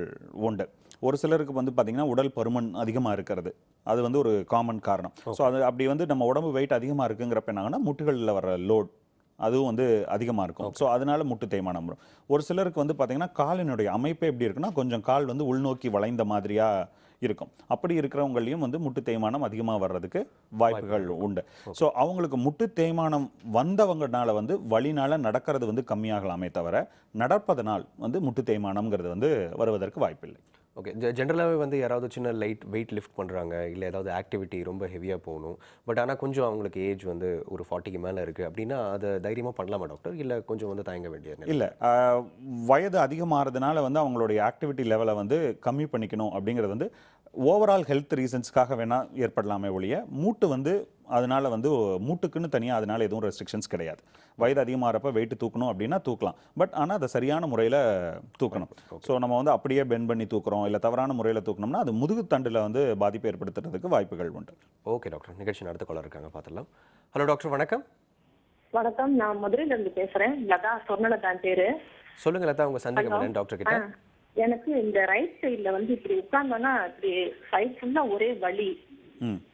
உண்டு. ஒரு சிலருக்கு வந்து பார்த்திங்கன்னா உடல் பருமன் அதிகமாக இருக்கிறது, அது வந்து ஒரு காமன் காரணம். ஸோ அது அப்படி வந்து நம்ம உடம்பு வெயிட் அதிகமாக இருக்குங்கிறப்ப என்னாங்கன்னா முட்டுகளில் வர லோட் அதுவும் வந்து அதிகமாக இருக்கும். ஸோ அதனால முட்டு தேய்மானம் வரும். ஒரு சிலருக்கு வந்து பார்த்திங்கன்னா காலினுடைய அமைப்பே எப்படி இருக்குன்னா கொஞ்சம் கால் வந்து உள்நோக்கி வளைந்த மாதிரியாக இருக்கும். அப்படி இருக்கிறவங்களையும் வந்து முட்டு தேய்மானம் அதிகமாக வர்றதுக்கு வாய்ப்புகள் உண்டு. ஸோ அவங்களுக்கு முட்டு தேய்மானம் வந்தவங்கனால வந்து வலினால நடக்கிறது வந்து கம்மியாகலாமே தவிர நடப்பதனால் வந்து முட்டு தேய்மானம்ங்கிறது வந்து வருவதற்கு வாய்ப்பில்லை. ஓகே. ஜென்ரலாகவே வந்து யாராவது சின்ன லைட் வெயிட் லிஃப்ட் பண்ணுறாங்க, இல்லை ஏதாவது ஆக்டிவிட்டி ரொம்ப ஹெவியாக போகணும், பட் ஆனால் கொஞ்சம் அவங்களுக்கு ஏஜ் வந்து ஒரு 40க்கு மேலே இருக்குது அப்படின்னா அதை தைரியமாக பண்ணலாமா டாக்டர், இல்லை கொஞ்சம் வந்து தயங்க வேண்டியது? இல்லை, வயது அதிகமாகிறதுனால வந்து அவங்களுடைய ஆக்டிவிட்டி லெவலை வந்து கம்மி பண்ணிக்கணும் அப்படிங்கிறது வந்து ஓவரால் ஹெல்த் ரீசன்ஸ்க்காக வேணால் ஏற்படலாமே ஒழிய மூட்டு வந்து அதனால் வந்து மூட்டுக்குன்னு தனியாக அதனால் எதுவும் ரெஸ்ட்ரிக்ஷன்ஸ் கிடையாது. வயது அதிகமாகிறப்ப வெயிட்டு தூக்கணும் அப்படின்னா தூக்கலாம், பட் ஆனால் அதை சரியான முறையில் தூக்கணும். ஸோ நம்ம வந்து அப்படியே பெண்ட் பண்ணி தூக்குறோம் இல்லை தவறான முறையில் தூக்கணும்னா அது முதுகு தண்டில் வந்து பாதிப்பு ஏற்படுத்துறதுக்கு வாய்ப்புகள் உண்டு. ஓகே டாக்டர், நிகழ்ச்சி அடுத்த காலர் இருக்காங்க, பார்த்துடலாம். ஹலோ டாக்டர், வணக்கம். வணக்கம், நான் மதுரையிலேருந்து பேசுகிறேன். லதா, சொர்ணலதான் பேர். சொல்லுங்க லதா, உங்கள் சந்தேகம் என்னன்னு டாக்டர் கிட்ட. எனக்கு இந்த ரைட் சைட்ல வந்து இப்படி உட்கார்ந்தோன்னா இப்படி சைட் ஃபுல்லா ஒரே வலி,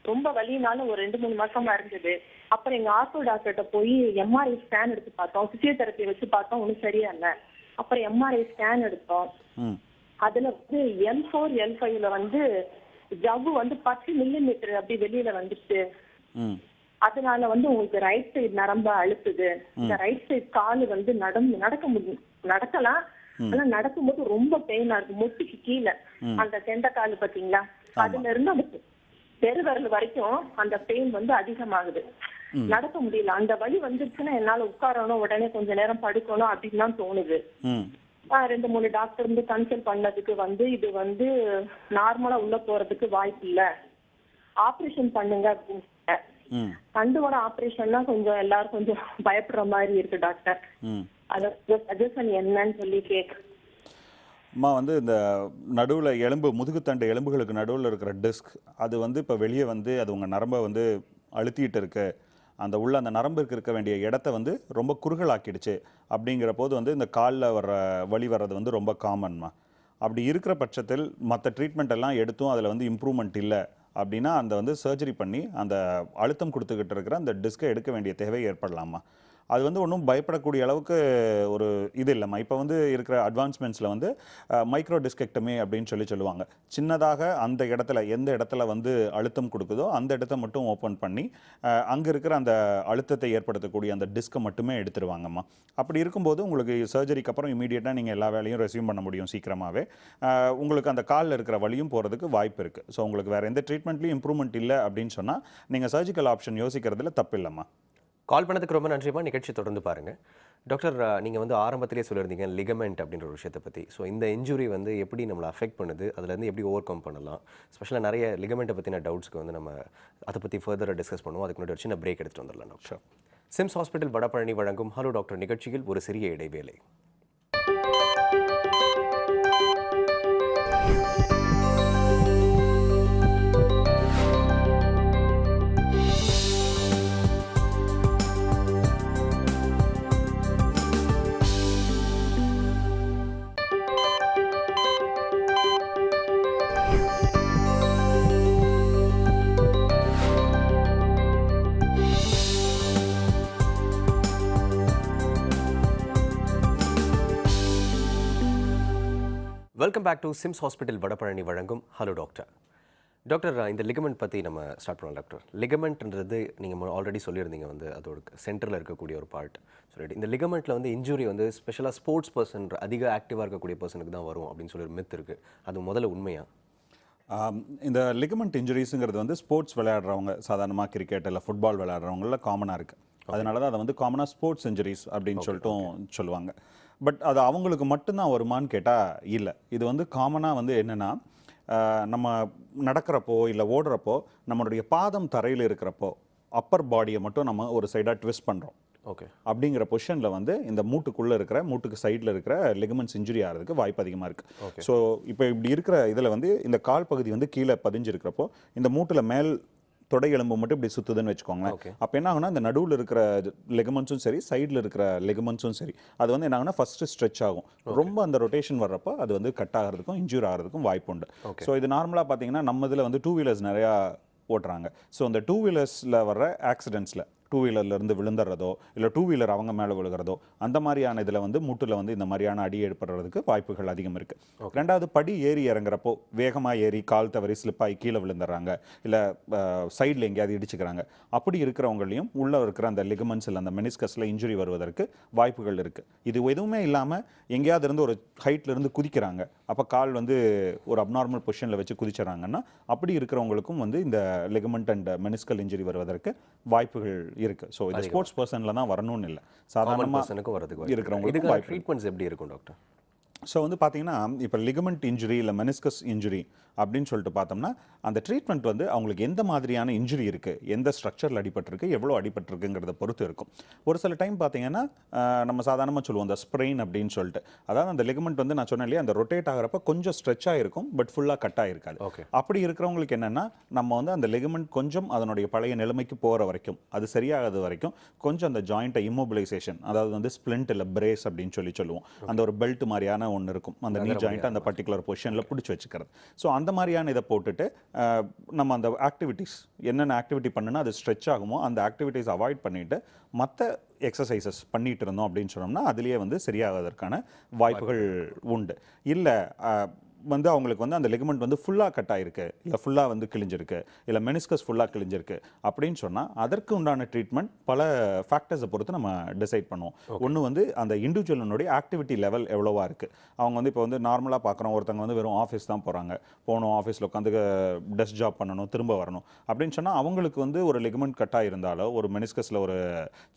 ரொம்ப வலினாலும் ஒரு 2-3 மாசமா இருந்தது. அப்புறம் எங்க ஆர்த்தோ டாக்டர்கிட்ட போய் எம்ஆர்ஐ ஸ்கேன் எடுத்து பார்த்தோம், பிசியோதெரப்பி வச்சு பார்த்தோம், ஒன்றும் சரியா இல்லை. அப்புறம் எம்ஆர்ஐ ஸ்கேன் எடுத்தோம். அதுல வந்து L4 L5ல வந்து ஜவ்வு வந்து 10 மில்லிமீட்டர் அப்படி வெளியில வந்துச்சு. அதனால வந்து உங்களுக்கு ரைட் சைடு நரம்ப அழுத்துது. இந்த ரைட் சைடு காலு வந்து நடக்க முடியும், நடக்கலாம், ஆனா நடக்கும்போது ரொம்ப பெயினா இருக்கு. முட்டிக்கு கீழே அந்த கெண்ட காலு பாத்தீங்களா, அதுல இருந்து அந்த பெருவிரல் வரைக்கும் அந்த பெயின் வந்து அதிகமாகுது. நடக்க முடியல. அந்த வலி வந்துருச்சுன்னா என்னால உட்காரணும், உடனே கொஞ்ச நேரம் படுக்கணும் அப்படின்னு தான் தோணுது. 2-3 டாக்டர் வந்து கன்சல்ட் பண்ணதுக்கு வந்து இது வந்து நார்மலா உள்ள போறதுக்கு வாய்ப்பு இல்ல, ஆபரேஷன் பண்ணுங்க அப்படின்னு. தண்டுவோட ஆபரேஷன்னா கொஞ்சம் எல்லாரும் கொஞ்சம் பயப்படுற மாதிரி இருக்கு டாக்டர். சஜஷன் என்னன்னு சொல்லி கேட்குறேன். அம்மா வந்து இந்த நடுவில் எலும்பு, முதுகுத்தண்டு எலும்புகளுக்கு நடுவில் இருக்கிற டிஸ்க் அது வந்து இப்போ வெளியே வந்து அது உங்கள் நரம்பை வந்து அழுத்திட்டு இருக்கு, அந்த உள்ள அந்த நரம்புக்கு இருக்க வேண்டிய இடத்த வந்து ரொம்ப குறுகலாக்கிடுச்சு அப்படிங்கிற போது வந்து இந்த காலில் வர்ற வலி வர்றது வந்து ரொம்ப காமன்மா. அப்படி இருக்கிற பட்சத்தில் மற்ற ட்ரீட்மெண்ட் எல்லாம் எடுத்தும் அதில் வந்து இம்ப்ரூவ்மெண்ட் இல்லை அப்படின்னா அந்த வந்து சர்ஜரி பண்ணி அந்த அழுத்தம் கொடுத்துக்கிட்டு இருக்கிற அந்த டிஸ்கை எடுக்க வேண்டிய தேவை ஏற்படலாமா. அது வந்து ஒன்றும் பயப்படக்கூடிய அளவுக்கு ஒரு இது இல்லைம்மா. இப்போ வந்து இருக்கிற அட்வான்ஸ்மெண்ட்ஸில் வந்து மைக்ரோ டிஸ்கெக்டமி அப்படின்னு சொல்லுவாங்க. சின்னதாக அந்த இடத்துல எந்த இடத்துல வந்து அழுத்தம் கொடுக்குதோ அந்த இடத்த மட்டும் ஓப்பன் பண்ணி அங்கே இருக்கிற அந்த அழுத்தத்தை ஏற்படுத்தக்கூடிய அந்த டிஸ்கை மட்டுமே எடுத்துருவாங்கம்மா. அப்படி இருக்கும்போது உங்களுக்கு சர்ஜரிக்கு அப்புறம் இமீடியட்டாக நீங்கள் எல்லா வேலையும் ரெஸ்யூம் பண்ண முடியும் சீக்கிரமாகவே. உங்களுக்கு அந்த காலில் இருக்கிற வலியும் போகிறதுக்கு வாய்ப்பு இருக்குது. ஸோ உங்களுக்கு வேறு எந்த ட்ரீட்மெண்ட்லையும் இம்ப்ரூவ்மெண்ட் இல்லை அப்படின்னு சொன்னால் நீங்கள் சர்ஜிக்கல் ஆப்ஷன் யோசிக்கிறதுல தப்பு இல்லைம்மா. கால் பண்ணதுக்கு ரொம்ப நன்றிமா. நிகழ்ச்சி தொடர்ந்து பாருங்கள். டாக்டர், நீங்கள் வந்து ஆரம்பத்திலே சொல்லியிருந்தீங்க லிகமெண்ட் அப்படின்ற ஒரு விஷயத்தை பற்றி. ஸோ இந்த இன்ஜுரி வந்து எப்படி நம்மளை அஃபெக்ட் பண்ணுது, அதுலேருந்து எப்படி ஓவர் கம் பண்ணலாம், ஸ்பெஷலாக நிறைய லிகமெண்ட்டை பற்றின டவுட்ஸ்க்கு வந்து நம்ம அதை பற்றி ஃபர்தராக டிஸ்கஸ் பண்ணுவோம். அதுக்கு முன்னாடி ஒரு சின்ன பிரேக் எடுத்துகிட்டு வந்துடலாம் டாக்டர். சிம்ஸ் ஹாஸ்பிட்டல் வடபழனி வழங்கும் ஹலோ டாக்டர் நிகழ்ச்சியில் ஒரு சிறிய இடைவேளை. Welcome back to SIMS hospital Vadapalani வழங்கும் ஹலோ டாக்டர். டாக்டர், இந்த லிகமெண்ட் பற்றி நம்ம ஸ்டார்ட் பண்ணலாம் டாக்டர். லிகமெண்ட்ன்றது நீங்கள் ஆல்ரெடி சொல்லியிருந்தீங்க வந்து அதோட சென்டரில் இருக்கக்கூடிய ஒரு பார்ட் சொல்லிட்டு, இந்த லிகமெண்ட்டில் வந்து இன்ஜுரி வந்து ஸ்பெஷலாக ஸ்போர்ட்ஸ் பர்சன், அதிக ஆக்டிவாக இருக்கக்கூடிய பர்சனுக்கு தான் வரும் அப்படின்னு சொல்லி ஒரு மித் இருக்குது. அது முதல்ல உண்மையா? இந்த லிகமெண்ட் இன்ஜுரிஸுங்கிறது வந்து ஸ்போர்ட்ஸ் விளையாடுறவங்க, சாதாரணமாக கிரிக்கெட் இல்லை ஃபுட்பால் விளையாடுறவங்கள காமனாக இருக்குது. அதனால தான் அதை வந்து காமனாக ஸ்போர்ட்ஸ் இன்ஜுரிஸ் அப்படின்னு சொல்லுவாங்க. பட் அது அவங்களுக்கு மட்டும்தான் வருமானு கேட்டால் இல்லை. இது வந்து காமனாக வந்து என்னென்னா, நம்ம நடக்கிறப்போ இல்லை ஓடுறப்போ நம்மளுடைய பாதம் தரையில் இருக்கிறப்போ அப்பர் பாடியை மட்டும் நம்ம ஒரு சைடாக ட்விஸ்ட் பண்ணுறோம். ஓகே. அப்படிங்கிற பொசிஷனில் வந்து இந்த மூட்டுக்கு சைடில் இருக்கிற லிகமெண்ட்ஸ் இன்ஜுரி ஆகிறதுக்கு வாய்ப்பு அதிகமாக இருக்குது. ஸோ இப்போ இப்படி இருக்கிற இதில் வந்து இந்த கால் பகுதி வந்து கீழே பதிஞ்சிருக்கிறப்போ இந்த மூட்டில் மேல் தொடை எலும்பு மட்டும் இப்படி சுற்றுதுன்னு வச்சுக்கோங்களேன். அப்போ என்ன ஆகுனா, இந்த நடுவில் இருக்கிற லெகமெண்ட்ஸும் சரி, சைடில் இருக்கிற லெகமெண்ட்ஸும் சரி, அது வந்து என்ன ஆகுனா ஃபஸ்ட்டு ஸ்ட்ரெச் ஆகும். ரொம்ப அந்த ரொட்டேஷன் வர்றப்போ அது வந்து கட் ஆகிறதுக்கும் இன்ஜூர் ஆகிறதுக்கும் வாய்ப்பு உண்டு. ஸோ இது நார்மலாக பார்த்தீங்கன்னா நம்ம இதில் வந்து 2 வீலர்ஸ் நிறையா ஓட்டுறாங்க. ஸோ அந்த 2 வீலர்ஸில் வர்ற ஆக்சிடென்ட்ஸில் 2 வீலர்லேருந்து விழுந்துறதோ இல்லை 2 வீலர் அவங்க மேலே விழுகிறதோ அந்த மாதிரியான இதில் வந்து மூட்டில் வந்து இந்த மாதிரியான அடி ஏற்படுறதுக்கு வாய்ப்புகள் அதிகம் இருக்குது. ரெண்டாவது, படி ஏறி இறங்குறப்போ வேகமாக ஏறி கால் தவறி ஸ்லிப்பாகி கீழே விழுந்துடுறாங்க, இல்லை சைடில் எங்கேயாவது இடிச்சுக்கிறாங்க. அப்படி இருக்கிறவங்களையும் உள்ளே இருக்கிற அந்த லிகமெண்ட்ஸில் அந்த மெனிஸ்கஸில் இன்ஜுரி வருவதற்கு வாய்ப்புகள் இருக்குது. இது எதுவுமே இல்லாமல் எங்கேயாவது இருந்து ஒரு ஹைட்லேருந்து குதிக்கிறாங்க, அப்போ கால் வந்து ஒரு அப்நார்மல் பொசிஷனில் வச்சு குதிச்சுறாங்கன்னா அப்படி இருக்கிறவங்களுக்கும் வந்து இந்த லிகமெண்ட் அண்ட் மெனிஸ்கல் இன்ஜுரி வருவதற்கு வாய்ப்புகள் இருக்கு. ஸோ இது ஸ்போர்ட்ஸ் பர்சனில் தான் வரணும்னு இல்லை, சாதாரணமாக இருக்கிறவங்களுக்கு வாய்ப்பு. ட்ரீட்மெண்ட்ஸ் எப்படி இருக்கும் டாக்டர்? ஸோ வந்து பார்த்தீங்கன்னா, இப்போ லிகமெண்ட் இன்ஜுரி இல்லை மெனிஸ்கஸ் இன்ஜுரி அப்படின்னு சொல்லிட்டு பார்த்தோம்னா, அந்த ட்ரீட்மெண்ட் வந்து அவங்களுக்கு எந்த மாதிரியான இன்ஜுரி இருக்குது, எந்த ஸ்ட்ரக்சரில் அடிபட்டிருக்கு, எவ்வளோ அடிபட்டிருக்குங்கிறத பொறுத்து இருக்கும். ஒரு சில டைம் பார்த்தீங்கன்னா நம்ம சாதாரணமாக சொல்லுவோம் அந்த ஸ்ப்ரெயின் அப்படின்னு சொல்லிட்டு. அதாவது அந்த லிகமெண்ட் வந்து நான் சொன்னேன் இல்லையா, அந்த ரொட்டேட் ஆகிறப்ப கொஞ்சம் ஸ்ட்ரெச் ஆகிருக்கும், பட் ஃபுல்லாக கட் ஆகிருக்காது. அப்படி இருக்கிறவங்களுக்கு என்னென்னா, நம்ம வந்து அந்த லிகமெண்ட் கொஞ்சம் அதனுடைய பழைய நிலைமைக்கு போகிற வரைக்கும், அது சரியாகாத வரைக்கும் கொஞ்சம் அந்த ஜாயிண்ட்டை இம்மொபிலைசேஷன், அதாவது வந்து ஸ்ப்ளிண்ட் இல்லை பிரேஸ் அப்படின்னு சொல்லுவோம். அந்த ஒரு பெல்ட் மாதிரியான ஒன்று இருக்கும், அந்த நீ ஜாயிண்ட் அந்த பர்டிகுலர் பொசிஷனில் பிடிச்சி வச்சுக்கிறது. ஸோ அந்த மாதிரியான இதை போட்டுட்டு நம்ம அந்த ஆக்டிவிட்டீஸ் என்னென்ன ஆக்டிவிட்டி பண்ணுன்னா அது ஸ்ட்ரெச் ஆகுமோ அந்த ஆக்டிவிட்டீஸ் அவாய்ட் பண்ணிவிட்டு மற்ற எக்ஸசைசஸ் பண்ணிகிட்டு இருந்தோம் அப்படின்னு சொன்னோம்னா அதுலேயே வந்து சரியாவதற்கான வாய்ப்புகள் உண்டு. இல்லை வந்து அவங்களுக்கு வந்து அந்த லிகமெண்ட் வந்து ஃபுல்லாக கட் ஆகிருக்கு, இல்லை ஃபுல்லாக வந்து கிழிஞ்சிருக்கு, இல்லை மெனிஸ்கஸ் ஃபுல்லாக கிழிஞ்சிருக்கு அப்படின்னு சொன்னால் அதற்கு உண்டான ட்ரீட்மெண்ட் பல ஃபேக்டர்ஸை பொறுத்து நம்ம டிசைட் பண்ணுவோம். ஒன்று வந்து அந்த இண்டிவிஜுவலினுடைய ஆக்டிவிட்டி லெவல் எவ்வளோவா இருக்குது. அவங்க வந்து இப்போ வந்து நார்மலாக பார்க்குறோம், ஒருத்தவங்க வந்து வெறும் ஆஃபீஸ் தான் போகணும், ஆஃபீஸில் உட்காந்து டெஸ்க் ஜாப் பண்ணணும், திரும்ப வரணும் அப்படின்னு சொன்னால் அவங்களுக்கு வந்து ஒரு லிகமெண்ட் கட் ஆகிருந்தாலோ ஒரு மெனிஸ்கஸில் ஒரு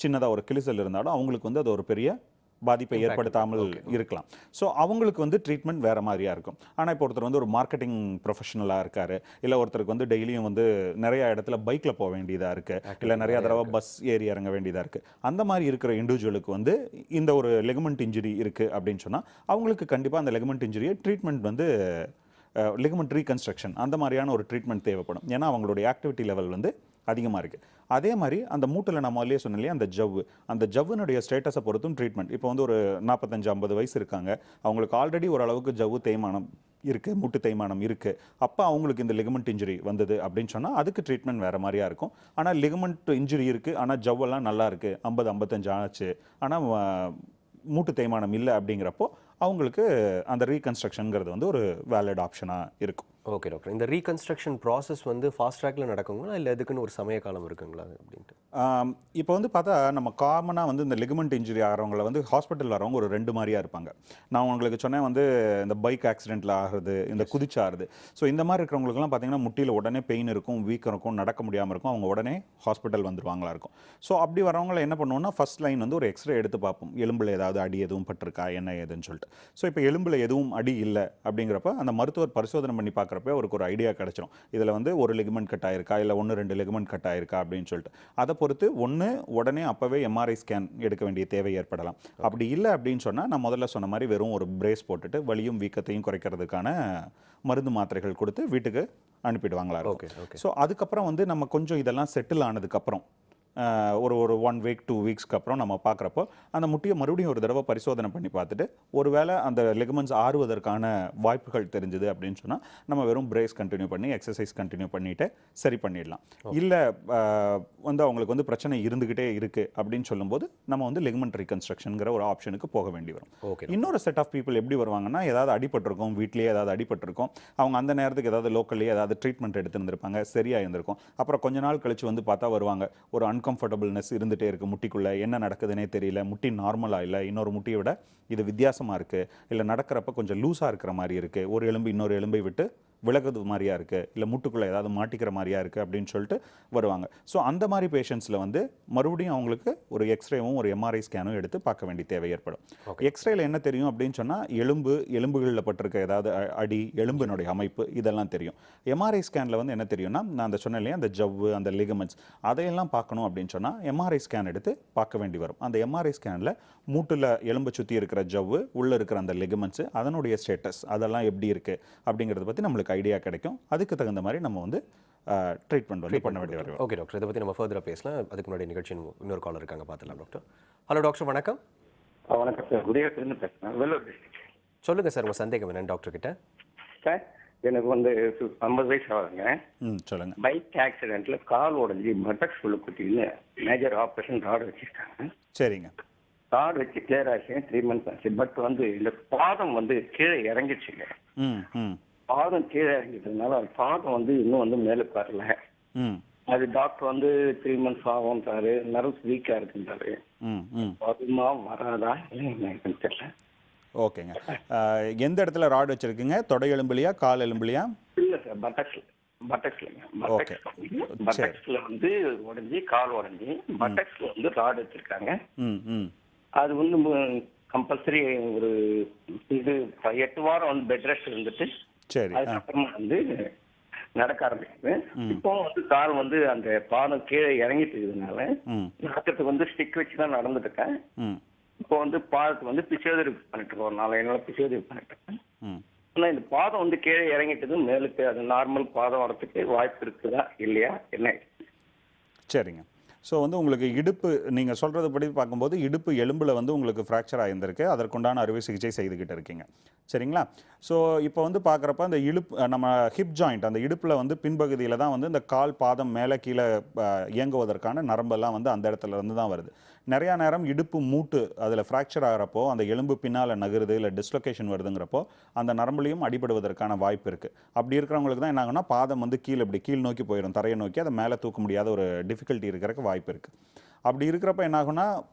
சின்னதாக ஒரு கிழிசல் இருந்தாலும் அவங்களுக்கு வந்து அது ஒரு பெரிய பாதிப்பை ஏற்படுத்தாமல் இருக்கலாம். ஸோ அவங்களுக்கு வந்து ட்ரீட்மெண்ட் வேறு மாதிரியாக இருக்கும். ஆனால் இப்போ ஒருத்தர் வந்து ஒரு மார்க்கெட்டிங் ப்ரொஃபஷனலாக இருக்கார், இல்லை ஒருத்தருக்கு வந்து டெய்லியும் வந்து நிறையா இடத்துல பைக்கில் போக வேண்டியதாக இருக்குது, இல்லை நிறையா தடவை பஸ் ஏறி இறங்க வேண்டியதாக இருக்குது. அந்த மாதிரி இருக்கிற இண்டிவிஜுவலுக்கு வந்து இந்த ஒரு லெகமெண்ட் இன்ஜுரி இருக்குது அப்படின்னு சொன்னால் அவங்களுக்கு கண்டிப்பாக அந்த லெகமெண்ட் இன்ஜுரியை ட்ரீட்மெண்ட் வந்து லிகமெண்ட் ரீகன்ஸ்ட்ரக்ஷன் அந்த மாதிரியான ஒரு ட்ரீட்மெண்ட் தேவைப்படும். ஏன்னா அவங்களுடைய ஆக்டிவிட்டி லெவல் வந்து அதிகமாக இருக்குது. அதே மாதிரி அந்த மூட்டில் நம்ம முதலே சொன்னோம் இல்லையா, அந்த ஜவ்வுனுடைய ஸ்டேட்டஸை பொறுத்தும் ட்ரீட்மெண்ட். இப்போ வந்து ஒரு 45-50 வயசு இருக்காங்க, அவங்களுக்கு ஆல்ரெடி ஓரளவுக்கு ஜவ்வு தேய்மானம் இருக்குது, மூட்டு தேய்மானம் இருக்குது, அப்போ அவங்களுக்கு இந்த லிகமெண்ட் இன்ஜுரி வந்தது அப்படின்னு சொன்னால் அதுக்கு ட்ரீட்மெண்ட் வேறு மாதிரியாக இருக்கும். ஆனால் லிகமெண்ட் இன்ஜுரி இருக்குது, ஆனால் ஜவ்வெல்லாம் நல்லா இருக்குது, 50-55 ஆச்சு, ஆனால் மூட்டு தேய்மானம் இல்லை அப்படிங்கிறப்போ அவங்களுக்கு அந்த ரீகன்ஸ்ட்ரக்ஷனுங்கிறது வந்து ஒரு வேலிட் ஆப்ஷனாக இருக்கும். Okay doctor. இந்த ரீகன்ஸ்ட்ரக்ஷன் ப்ராசஸ் வந்து ஃபாஸ்ட் ட்ராக்ல நடக்குங்களா, இல்லை அதுக்குன்னு ஒரு சமய காலம் இருக்குங்களா அப்படின்ட்டு? இப்போ வந்து பார்த்தா நம்ம காமனாக வந்து இந்த லிகமெண்ட் இன்ஜுரி ஆகிறவங்கள வந்து ஹாஸ்பிட்டல் வரவங்க ஒரு 2 மாதிரியாக இருப்பாங்க. நான் உங்களுக்கு சொன்னேன் வந்து இந்த பைக் ஆக்சிடென்ட்டில் ஆகிறது, இந்த குதிச்சாருது. ஸோ இந்த மாதிரி இருக்கிறவங்களுக்குலாம் பார்த்தீங்கன்னா முட்டியில் உடனே பெயின் இருக்கும், வீக்கம் இருக்கும், நடக்க முடியாமல் இருக்கும். அவங்க உடனே ஹாஸ்பிட்டல் வந்துருவாங்களா இருக்கும். ஸோ அப்படி வரவங்களை என்ன பண்ணுவோம்னா ஃபர்ஸ்ட் லைன் வந்து ஒரு எக்ஸ்ரே எடுத்து பார்ப்போம். எலும்பில் ஏதாவது அடி எதுவும் பட்டிருக்கா என்ன ஏதுன்னு சொல்லிட்டு. ஸோ இப்போ எலும்பில் எதுவும் அடி இல்லை அப்படிங்கிறப்ப அந்த மருத்துவர் பரிசோதனை பண்ணி பார்க்குறப்ப அவருக்கு ஒரு ஐடியா கிடைச்சிடும். இதில் வந்து ஒரு லிகமெண்ட் கட் ஆயிருக்கா, இல்லை 1-2 லிகமெண்ட் கட் ஆயிருக்கா அப்படின்னு சொல்லிட்டு. அதை பொறுத்து உடனே அப்போவே எம்ஆர்ஐ ஸ்கேன் எடுக்க வேண்டிய தேவை ஏற்படலாம். அப்படி இல்லை அப்படின்னு சொன்னால் நான் முதல்ல சொன்ன மாதிரி வெறும் ஒரு பிரேஸ் போட்டுட்டு வலியும் வீக்கத்தையும் குறைக்கிறதுக்கான மருந்து மாத்திரைகள் கொடுத்து வீட்டுக்கு அனுப்பிடுவாங்களா இருக்கும். ஸோ அதுக்கப்புறம் வந்து நம்ம கொஞ்சம் இதெல்லாம் செட்டில் ஆனதுக்கப்புறம் ஒரு 1 வீக் 2 வீக்ஸ்க்கு அப்புறம் நம்ம பார்க்குறப்போ அந்த முட்டியை மறுபடியும் ஒரு தடவை பரிசோதனை பண்ணி பார்த்துட்டு ஒருவேளை அந்த லெகமெண்ட்ஸ் ஆறுவதற்கான வாய்ப்புகள் தெரிஞ்சுது அப்படின்னு சொன்னால் நம்ம வெறும் பிரேஸ் கண்டினியூ பண்ணி எக்ஸசைஸ் கண்டினியூ பண்ணிட்டு சரி பண்ணிடலாம். இல்லை வந்து அவங்களுக்கு வந்து பிரச்சனை இருந்துக்கிட்டே இருக்குது அப்படின்னு சொல்லும்போது நம்ம வந்து லெகமெண்ட் ரீகன்ஸ்ட்ரக்ஷனுங்கிற ஒரு ஆப்ஷனுக்கு போக வேண்டி வரும். இன்னொரு செட் ஆஃப் பீப்புள் எப்படி வருவாங்கன்னா, ஏதாவது அடிபட்டிருக்கும், வீட்லேயே ஏதாவது அடிபட்டிருக்கும், அவங்க அந்த நேரத்துக்கு ஏதாவது லோக்கல்லேயே ஏதாவது ட்ரீட்மெண்ட் எடுத்துருந்துருப்பாங்க, சரியாக இருந்திருக்கும். அப்புறம் கொஞ்ச நாள் கழிச்சு வந்து பார்த்தா வருவாங்க, ஒரு அன்கம்ஃபர்டபுள்னஸ் இருந்துகிட்டே இருக்குது, முட்டிக்குள்ளே என்ன நடக்குதுன்னே தெரியல, முட்டி நார்மலாக இல்லை, இன்னொரு முட்டியை விட இது வித்தியாசமாக இருக்குது, இல்லை நடக்கிறப்ப கொஞ்சம் லூஸாக இருக்கிற மாதிரி இருக்குது, ஒரு எலும்பு இன்னொரு எலும்பை விட்டு விலகுது மாதிரியா இருக்குது, இல்லை முட்டுக்குள்ளே ஏதாவது மாட்டிக்கிற மாதிரியா இருக்குது அப்படின்னு சொல்லிட்டு வருவாங்க. ஸோ அந்த மாதிரி பேஷண்ட்ஸில் வந்து மறுபடியும் அவங்களுக்கு ஒரு எக்ஸ்ரேவும் ஒரு எம்ஆர்ஐ ஸ்கேனும் எடுத்து பார்க்க வேண்டிய தேவை ஏற்படும். எக்ஸ்ரேல என்ன தெரியும் அப்படின்னு சொன்னால் எலும்புகளில் பட்டிருக்க ஏதாவது அடி, எலும்பினுடைய அமைப்பு இதெல்லாம் தெரியும். எம்ஆர்ஐ ஸ்கேனில் வந்து என்ன தெரியும்னா, நான் அந்த சொன்னேன் இல்லையா, அந்த ஜவ்வு, அந்த லிகமெண்ட்ஸ் அதையெல்லாம் பார்க்கணும் அப்படின்னு சொன்னால் எம்ஆர்ஐ ஸ்கேன் எடுத்து பார்க்க வேண்டி வரும். அந்த எம்ஆர்ஐ ஸ்கேனில் மூட்டில் எலும்பை சுற்றி இருக்கிற ஜவ்வு, உள்ளே இருக்கிற அந்த லிகமெண்ட்ஸு, அதனுடைய ஸ்டேட்டஸ் அதெல்லாம் எப்படி இருக்குது அப்படிங்கிறத பற்றி நம்மளுக்கு ஐடியா கிடைக்கும். அதுக்கு தகுந்த மாதிரி நம்ம வந்து ட்ரீட்மெண்ட் வந்து பண்ண வேண்டிய வரும். ஓகே டாக்டர், இதை பற்றி நம்ம ஃபர்தராக பேசலாம். அதுக்கு முன்னாடி நிகழ்ச்சி இன்னொரு காலர் இருக்காங்க, பார்த்துலாம் டாக்டர். ஹலோ டாக்டர், வணக்கம். வணக்கம் சார், குடியாத்திலிருந்து பேசுகிறேன், வெள்ளூர் டிஸ்ட்ரிக்ட். சொல்லுங்கள் சார், உங்கள் சந்தேகம் என்னன்னு டாக்டர் கிட்ட. சார், எனக்கு வந்து 50 வயசு ஆகுதுங்க. சொல்லுங்க. பைக் ஆக்சிடென்ட்ல கால் உடஞ்சி பட்டக்ஸ் உள்ள குட்டியில் மேஜர் ஆப்ரேஷன் ராடு வச்சுருக்காங்க. சரிங்க. ராடு வச்சு கிளியர் ஆச்சு, 3 மந்த்ஸ் ஆச்சு. பட் வந்து இந்த பாதம் வந்து கீழே இறங்கிடுச்சுங்க. பாதம் கீழே இறங்கிட்டதுனால அந்த பாதம் வந்து இன்னும் வந்து மேலே வரல. அது டாக்டர் வந்து 3 மந்த்ஸ் ஆகும்ன்றாரு, நர்வ்ஸ் வீக்காக இருக்குன்றாரு. அதுமா வராதா இல்லைன்னு தெரியல. ஓகேங்க. எந்த இடத்துல ராடு வச்சிருக்கீங்க? தொடை எலும்புலையா, கால் எலும்புலையா? இல்லை சார், பட்டக்ஸ்ல வந்து உடஞ்சி, கால் உடஞ்சி பட்டக்ஸ்ல வந்து ராடு வச்சிருக்காங்க. அது வந்து கம்பல்சரி ஒரு இது 8 வாரம் வந்து பெட் ரெஸ்ட் இருந்துட்டு அதுக்கப்புறமா வந்து நடக்க ஆரம்பிக்குது. இப்போ வந்து கால் வந்து அந்த பாதம் கீழே இறங்கிட்டு இருக்கிறதுனால நடக்கிறதுக்கு வந்து ஸ்டிக் வச்சு தான் நடந்துட்டு இருக்கேன். இப்போ வந்து பாதத்துக்கு வந்து பிசியோதெரபி பண்ணிட்டு இருக்கோம், 4 நாள் பிசியோதெரபி பண்ணிட்டு இருக்கேன். ஆனால் இந்த பாதம் வந்து கீழே இறங்கிட்டது மேலுக்கு அது நார்மல் பாதம் வரத்துக்கு வாய்ப்பு இருக்குதா இல்லையா என்ன? சரிங்க. ஸோ வந்து உங்களுக்கு இடுப்பு, நீங்கள் சொல்கிறது படி பார்க்கும்போது இடுப்பு எலும்பில் வந்து உங்களுக்கு ஃப்ராக்சர் ஆகியிருந்திருக்கு, அதற்குண்டான அறுவை சிகிச்சை செய்துக்கிட்டு இருக்கீங்க, சரிங்களா? ஸோ இப்போ வந்து பார்க்குறப்ப அந்த நம்ம ஹிப் ஜாயிண்ட், அந்த இடுப்பில் வந்து பின்பகுதியில் தான் வந்து இந்த கால் பாதம் மேலே கீழே இயங்குவதற்கான நரம்பெல்லாம் வந்து அந்த இடத்துல இருந்து தான் வருது. நிறையா நேரம் இடுப்பு மூட்டு அதில் ஃப்ராக்சர் ஆகிறப்போ அந்த எலும்பு பின்னால் நகருது, இல்லை டிஸ்லொகேஷன் வருதுங்கிறப்போ அந்த நரம்புலையும் அடிபடுவதற்கான வாய்ப்பு இருக்குது. அப்படி இருக்கிறவங்களுக்கு தான் என்ன ஆகுனா, பாதம் வந்து இப்படி கீழ் நோக்கி போயிடும், தரையை நோக்கி, அதை மேலே தூக்க முடியாத ஒரு டிஃபிகல்ட்டி இருக்கிறதுக்கு வாய்ப்பு இருக்குது. அப்படி இருக்கிறப்ப என்ன ஆகுனா,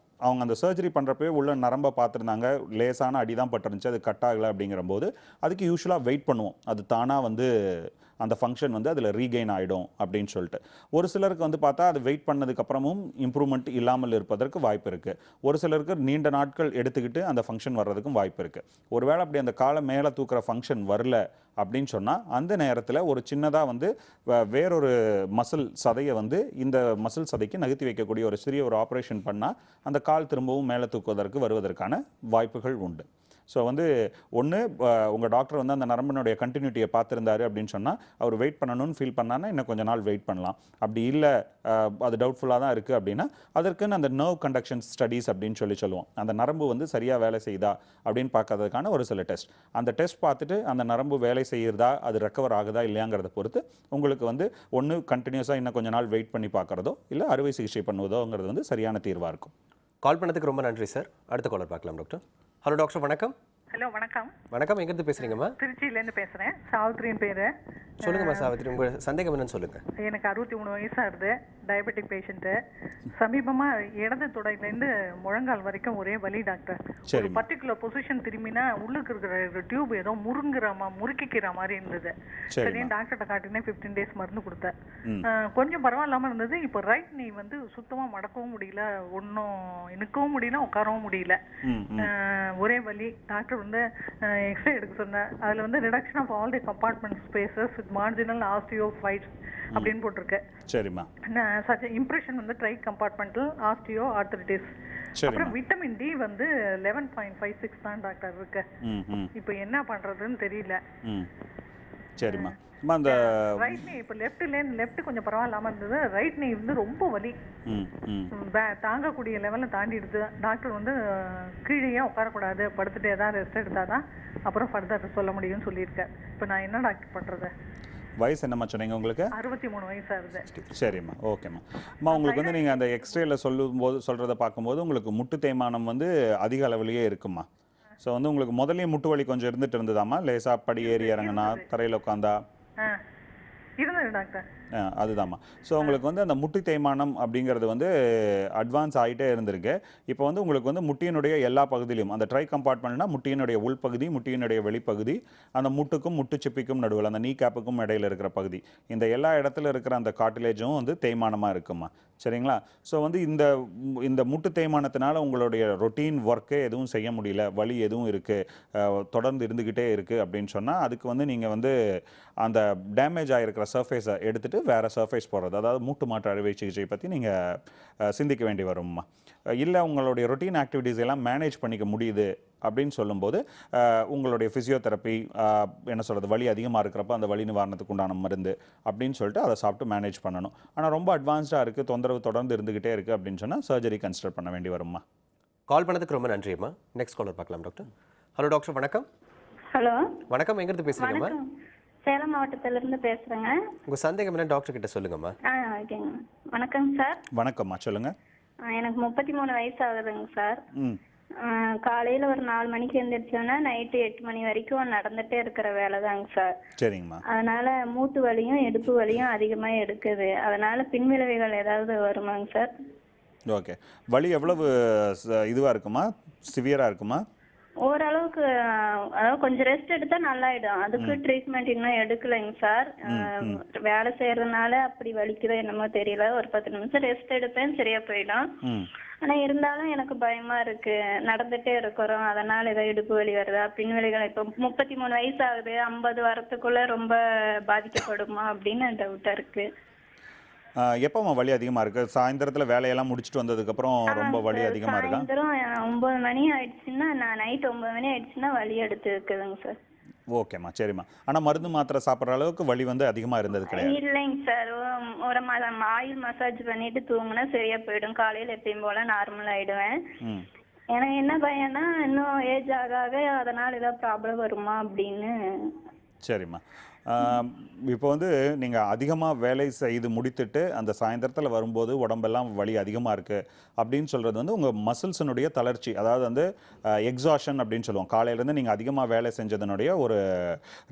அவங்க அந்த சர்ஜரி பண்ணுறப்பவே உள்ள நரம்பை பார்த்துருந்தாங்க, லேசான அடி தான் பட்டுருந்துச்சு, அது கட் ஆகலை அப்படிங்கிறபோது அதுக்கு யூஸ்வலாக வெயிட் பண்ணுவோம், அது தானாக வந்து அந்த ஃபங்க்ஷன் வந்து அதில் ரீகெயின் ஆகிடும் அப்படின்னு சொல்லிட்டு. ஒரு சிலருக்கு வந்து பார்த்தா அது வெயிட் பண்ணதுக்கப்புறமும் இம்ப்ரூவ்மெண்ட் இல்லாமல் இருப்பதற்கு வாய்ப்பு இருக்குது. ஒரு சிலருக்கு நீண்ட நாட்கள் எடுத்துக்கிட்டு அந்த ஃபங்க்ஷன் வர்றதுக்கும் வாய்ப்பு இருக்குது. ஒருவேளை அப்படி அந்த காலை மேலே தூக்குற ஃபங்க்ஷன் வரல அப்படின்னு சொன்னால் அந்த நேரத்தில் ஒரு சின்னதாக வந்து வேறொரு மசில் சதையை வந்து இந்த மசில் சதைக்கு நகர்த்தி வைக்கக்கூடிய ஒரு சிறிய ஒரு ஆப்ரேஷன் பண்ணால் அந்த கால் திரும்பவும் மேலே தூக்குவதற்கு வருவதற்கான வாய்ப்புகள் உண்டு. ஸோ வந்து ஒன்று உங்கள் டாக்டர் வந்து அந்த நரம்பினுடைய கண்டினியூட்டியை பார்த்துருந்தாரு அப்படின்னு சொன்னால் அவர் வெயிட் பண்ணணும்னு ஃபீல் பண்ணான்னா இன்னும் கொஞ்சம் நாள் வெயிட் பண்ணலாம். அப்படி இல்லை அது டவுட்ஃபுல்லாக தான் இருக்குது அப்படின்னா அதற்குன்னு அந்த நர்வ் கண்டக்ஷன் ஸ்டடீஸ் அப்படின்னு சொல்லுவோம். அந்த நரம்பு வந்து சரியாக வேலை செய்யுதா அப்படின்னு பார்க்கறதுக்கான ஒரு சில டெஸ்ட். அந்த டெஸ்ட் பார்த்துட்டு அந்த நரம்பு வேலை செய்கிறதா, அது ரெக்கவர் ஆகுதா இல்லையாங்கிறத பொறுத்து உங்களுக்கு வந்து ஒன்று கண்டினியூஸாக இன்னும் கொஞ்சம் நாள் வெயிட் பண்ணி பார்க்குறதோ இல்லை அறுவை சிகிச்சை பண்ணுவதோங்கிறது வந்து சரியான தீர்வாக இருக்கும். கால் பண்ணதுக்கு ரொம்ப நன்றி சார். அடுத்த காலர் பார்க்கலாம் டாக்டர். ஹலோ டாக்டர், வணக்கம். ஹலோ வணக்கம். வணக்கம், எங்கேருந்து பேசுறீங்கம்மா? திருச்சியிலேருந்து பேசுகிறேன். சாவித்ரியின் பேர். சொல்லுங்கம்மா சாவித்ரி, உங்கள் சந்தேகம் என்னன்னு சொல்லுங்க. எனக்கு 63 வயசாகுது, டயபெட்டிக் பேஷண்ட்டு. சமீபமாக இடது தொடையிலேருந்து முழங்கால் வரைக்கும் ஒரே வலி டாக்டர். ஒரு பர்டிகுலர் பொசிஷன் திரும்பினா உள்ளுக்கு இருக்கிற டியூப் ஏதோ முறுக்கிக்கிற மாதிரி இருந்தது. சரி டாக்டர்கிட்ட காட்டினேன், 15 days மருந்து கொடுத்தேன். கொஞ்சம் பரவாயில்லாமல் இருந்தது. இப்போ ரைட் நீ வந்து சுத்தமாக மடக்கவும் முடியல, ஒன்றும் இனுக்கவும் முடியல, உட்காரவும் முடியல, ஒரே வலி. டாக்டர் வந்து எக்ஸ்ரே எடுக்க சொன்னேன். அதில் வந்து reduction of all the compartment spaces with marginal osteophytes அப்படின்னு போட்டிருக்கு. சரிம்மா. சச் இம்ப்ரெஷன் வந்து ட்ரை கம்பார்ட்மெண்டல் ஆஸ்டியோ ஆர்த்தரைட்டிஸ். அப்புறம் விட்டமின் டி வந்து 11.56 தான் டாக்டர் இருக்கு. இப்போ என்ன பண்றதுன்னு தெரியல. சரிம்மா. அந்த ரைட் நீ இப்போ லெஃப்ட் கொஞ்சம் பரவாயில்லாம இருந்தது, ரைட் நீ வந்து ரொம்ப வலி, தாங்கக்கூடிய லெவலில் தாண்டிடுது. டாக்டர் வந்து கீழேயே உட்காரக்கூடாது, படுத்துட்டே தான் ரெஸ்ட் எடுத்தாதான் அப்புறம் ஃபர்தர் சொல்ல முடியும்னு சொல்லியிருக்கேன். இப்போ நான் என்ன டாக்டர் பண்றது? வயசு என்னம்மா சொன்னீங்க உங்களுக்கு? 63 வயசாகுது. சரிம்மா, ஓகேம்மா. அம்மா உங்களுக்கு வந்து நீங்கள் அந்த எக்ஸ்ரேல சொல்கிறத பார்க்கும்போது உங்களுக்கு முட்டு தேய்மானம் வந்து அதிக அளவுலேயே இருக்குமா? ஸோ வந்து உங்களுக்கு முதல்ல முட்டு வலி கொஞ்சம் இருந்துட்டு இருந்ததாம்மா? லேசாக படி ஏறி இறங்குனா, தரையில் உட்காந்தா? இருந்தது டாக்டர். அதுதாம்மா. ஸோ உங்களுக்கு வந்து அந்த முட்டு தேய்மானம் அப்படிங்கிறது வந்து அட்வான்ஸ் ஆகிட்டே இருந்திருக்கு. இப்போ வந்து உங்களுக்கு வந்து முட்டியினுடைய எல்லா பகுதியிலும் அந்த ட்ரை கம்பார்ட்மெண்ட்னா முட்டியினுடைய உள்பகுதி, முட்டியினுடைய வெளிப்பகுதி, அந்த முட்டுக்கும் முட்டு சிப்பிக்கும் நடுவில் அந்த நீ கேப்புக்கும் இடையில இருக்கிற பகுதி, இந்த எல்லா இடத்துல இருக்கிற அந்த கார்டிலேஜும் வந்து தேய்மானமாக இருக்குமா? சரிங்களா? ஸோ வந்து இந்த முட்டு தேய்மானத்தினால உங்களுடைய ரொட்டீன் ஒர்க்கே எதுவும் செய்ய முடியல, வலி எதுவும் இருக்குது, தொடர்ந்து இருந்துக்கிட்டே இருக்குது அப்படின்னு சொன்னால் அதுக்கு வந்து நீங்கள் வந்து அந்த டேமேஜ் ஆகிருக்கிற சர்ஃபேஸை எடுத்துகிட்டு வேறு சர்ஃபேஸ் போடுறது, அதாவது மூட்டு மாற்று அறுவை சிகிச்சை பற்றி நீங்கள் சிந்திக்க வேண்டி வரும்மா. இல்லை உங்களுடைய ரொட்டீன் ஆக்டிவிட்டீஸ் எல்லாம் மேனேஜ் பண்ணிக்க முடியுது அப்படின்னு சொல்லும்போது உங்களுடைய ஃபிசியோதெரப்பி என்ன சொல்கிறது, வலி அதிகமாக இருக்கிறப்ப அந்த வலி நிவாரணத்துக்கு உண்டான மருந்து அப்படின்னு சொல்லிட்டு அதை சாப்பிட்டு மேனேஜ் பண்ணணும். ஆனால் ரொம்ப அட்வான்ஸ்டாக இருக்குது, தொந்தரவு தொடர்ந்து இருந்துக்கிட்டே இருக்குது அப்படின்னு சொன்னால் சர்ஜரி கன்சிடர் பண்ண வேண்டி வரும்மா. கால் பண்ணதுக்கு ரொம்ப நன்றிம்மா. நெக்ஸ்ட் காலர் பார்க்கலாம் டாக்டர். ஹலோ டாக்டர், வணக்கம். ஹலோ வணக்கம், எங்கேருந்து பேசுறீங்கம்மா? சேலம் மாவட்டத்திலிருந்து பேசுறேங்க. உங்கள் சந்தேகம் என்ன டாக்டர் கிட்ட சொல்லுங்கம்மா. ஓகேங்க. வணக்கம் சார். வணக்கம்மா, சொல்லுங்க. எனக்கு 33 வயசு ஆகுதுங்க சார். காலையில் ஒரு 4 மணிக்கு எழுந்திரிச்சோன்னா நைட்டு 8 மணி வரைக்கும் நடந்துகிட்டே இருக்கிற வேலை தாங்க சார். சரிங்கம்மா. அதனால மூட்டு வலியும் இடுப்பு வலியும் அதிகமாக எடுக்குது. அதனால பின்விளைவுகள் ஏதாவது வருமாங்க சார்? ஓகே. வலி எவ்வளவு இதுவாக இருக்குமா, சிவியராக இருக்குமா? ஓரளவுக்கு, அதாவது கொஞ்சம் ரெஸ்ட் எடுத்தா நல்லாயிடும். அதுக்கு ட்ரீட்மெண்ட் இன்னும் எடுக்கலைங்க சார். வேலை செய்யறதுனால அப்படி வலிக்குதோ என்னமோ தெரியல. ஒரு 10 நிமிஷம் ரெஸ்ட் எடுப்பேன், சரியா போயிடும். ஆனா இருந்தாலும் எனக்கு பயமா இருக்கு, நடந்துட்டே இருக்கிறோம், அதனால ஏதோ இடுப்பு வலி வருதா, பின்வலிகள். இப்போ 33 வயசு ஆகுது, 50 வரத்துக்குள்ள ரொம்ப பாதிக்கப்படுமா அப்படின்னு டவுட்டா இருக்கு. எப்போம்மா வலி அதிகமாக இருக்குது? சாயந்தரத்தில் வேலையெல்லாம் முடிச்சுட்டு வந்ததுக்கப்புறம் ரொம்ப வலி அதிகமாக இருக்கா? சாயந்தரம் 9 மணி ஆயிடுச்சுன்னா, நைட் 9 மணி ஆயிடுச்சுன்னா வலி எடுத்து இருக்குதுங்க சார். ஓகேம்மா, சரிம்மா. ஆனால் மருந்து மாத்திரை சாப்பிட்ற அளவுக்கு வலி வந்து அதிகமாக இருந்தது கிடையாது? இல்லைங்க சார். ஒரு ஆயில் மசாஜ் பண்ணிட்டு தூங்கினா சரியா போயிடும். காலையில் எப்பயும் போல நார்மல் ஆயிடுவேன். எனக்கு என்ன பயம்னா இன்னும் ஏஜ் ஆக ஆக அதனால் ஏதாவது ப்ராப்ளம் வருமா அப்படின்னு. சரிம்மா. இப்போ வந்து நீங்கள் அதிகமாக வேலை செய்து முடித்துட்டு அந்த சாயந்தரத்தில் வரும்போது உடம்பெல்லாம் வலி அதிகமாக இருக்குது அப்படின்னு சொல்கிறது வந்து உங்கள் மசில்ஸினுடைய தளர்ச்சி, அதாவது வந்து எக்ஸாஷன் அப்படின்னு சொல்லுவோம். காலையிலேருந்து நீங்கள் அதிகமாக வேலை செஞ்சதனுடைய ஒரு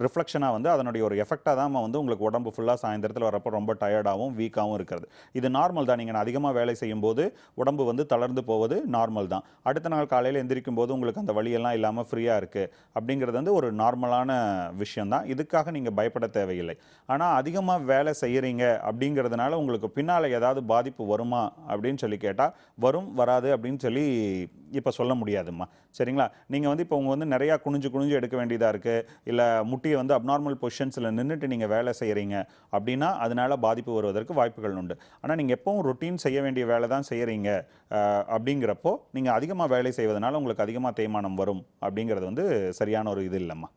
ரிஃப்ளெக்ஷனாக வந்து அதனுடைய ஒரு எஃபெக்டாக தான் வந்து உங்களுக்கு உடம்பு ஃபுல்லாக சாயந்தரத்தில் வரப்போ ரொம்ப டயர்டாகவும் வீக்காகவும் இருக்கிறது. இது நார்மல் தான். நீங்கள் அதிகமாக வேலை செய்யும்போது உடம்பு வந்து தளர்ந்து போவது நார்மல் தான். அடுத்த நாள் காலையில் எந்திரிக்கும் போது உங்களுக்கு அந்த வலியெல்லாம் இல்லாமல் ஃப்ரீயாக இருக்குது அப்படிங்கிறது வந்து ஒரு நார்மலான விஷயந்தான். இதுக்காக நீங்கள் பயப்பட தேவையில்லை. ஆனால் அதிகமாக வேலை செய்கிறீங்க அப்படிங்கிறதுனால உங்களுக்கு பின்னால் ஏதாவது பாதிப்பு வருமா அப்படின்னு சொல்லி கேட்டால் வரும் வராது அப்படின்னு சொல்லி இப்போ சொல்ல முடியாதும்மா. சரிங்களா? நீங்கள் வந்து இப்போ உங்கள் வந்து நிறையா குனிஞ்சு எடுக்க வேண்டியதாக இருக்குது, இல்லை முட்டியை வந்து அப்நார்மல் பொசிஷன்ஸில் நின்றுட்டு நீங்கள் வேலை செய்கிறீங்க அப்படின்னா அதனால் பாதிப்பு வருவதற்கு வாய்ப்புகள் உண்டு. ஆனால் நீங்கள் எப்பவும் ரொட்டீன் செய்ய வேண்டிய வேலை தான் செய்கிறீங்க அப்படிங்கிறப்போ நீங்கள் அதிகமாக வேலை செய்வதனால உங்களுக்கு அதிகமாக தேய்மானம் வரும் அப்படிங்கிறது வந்து சரியான ஒரு இது இல்லைம்மா.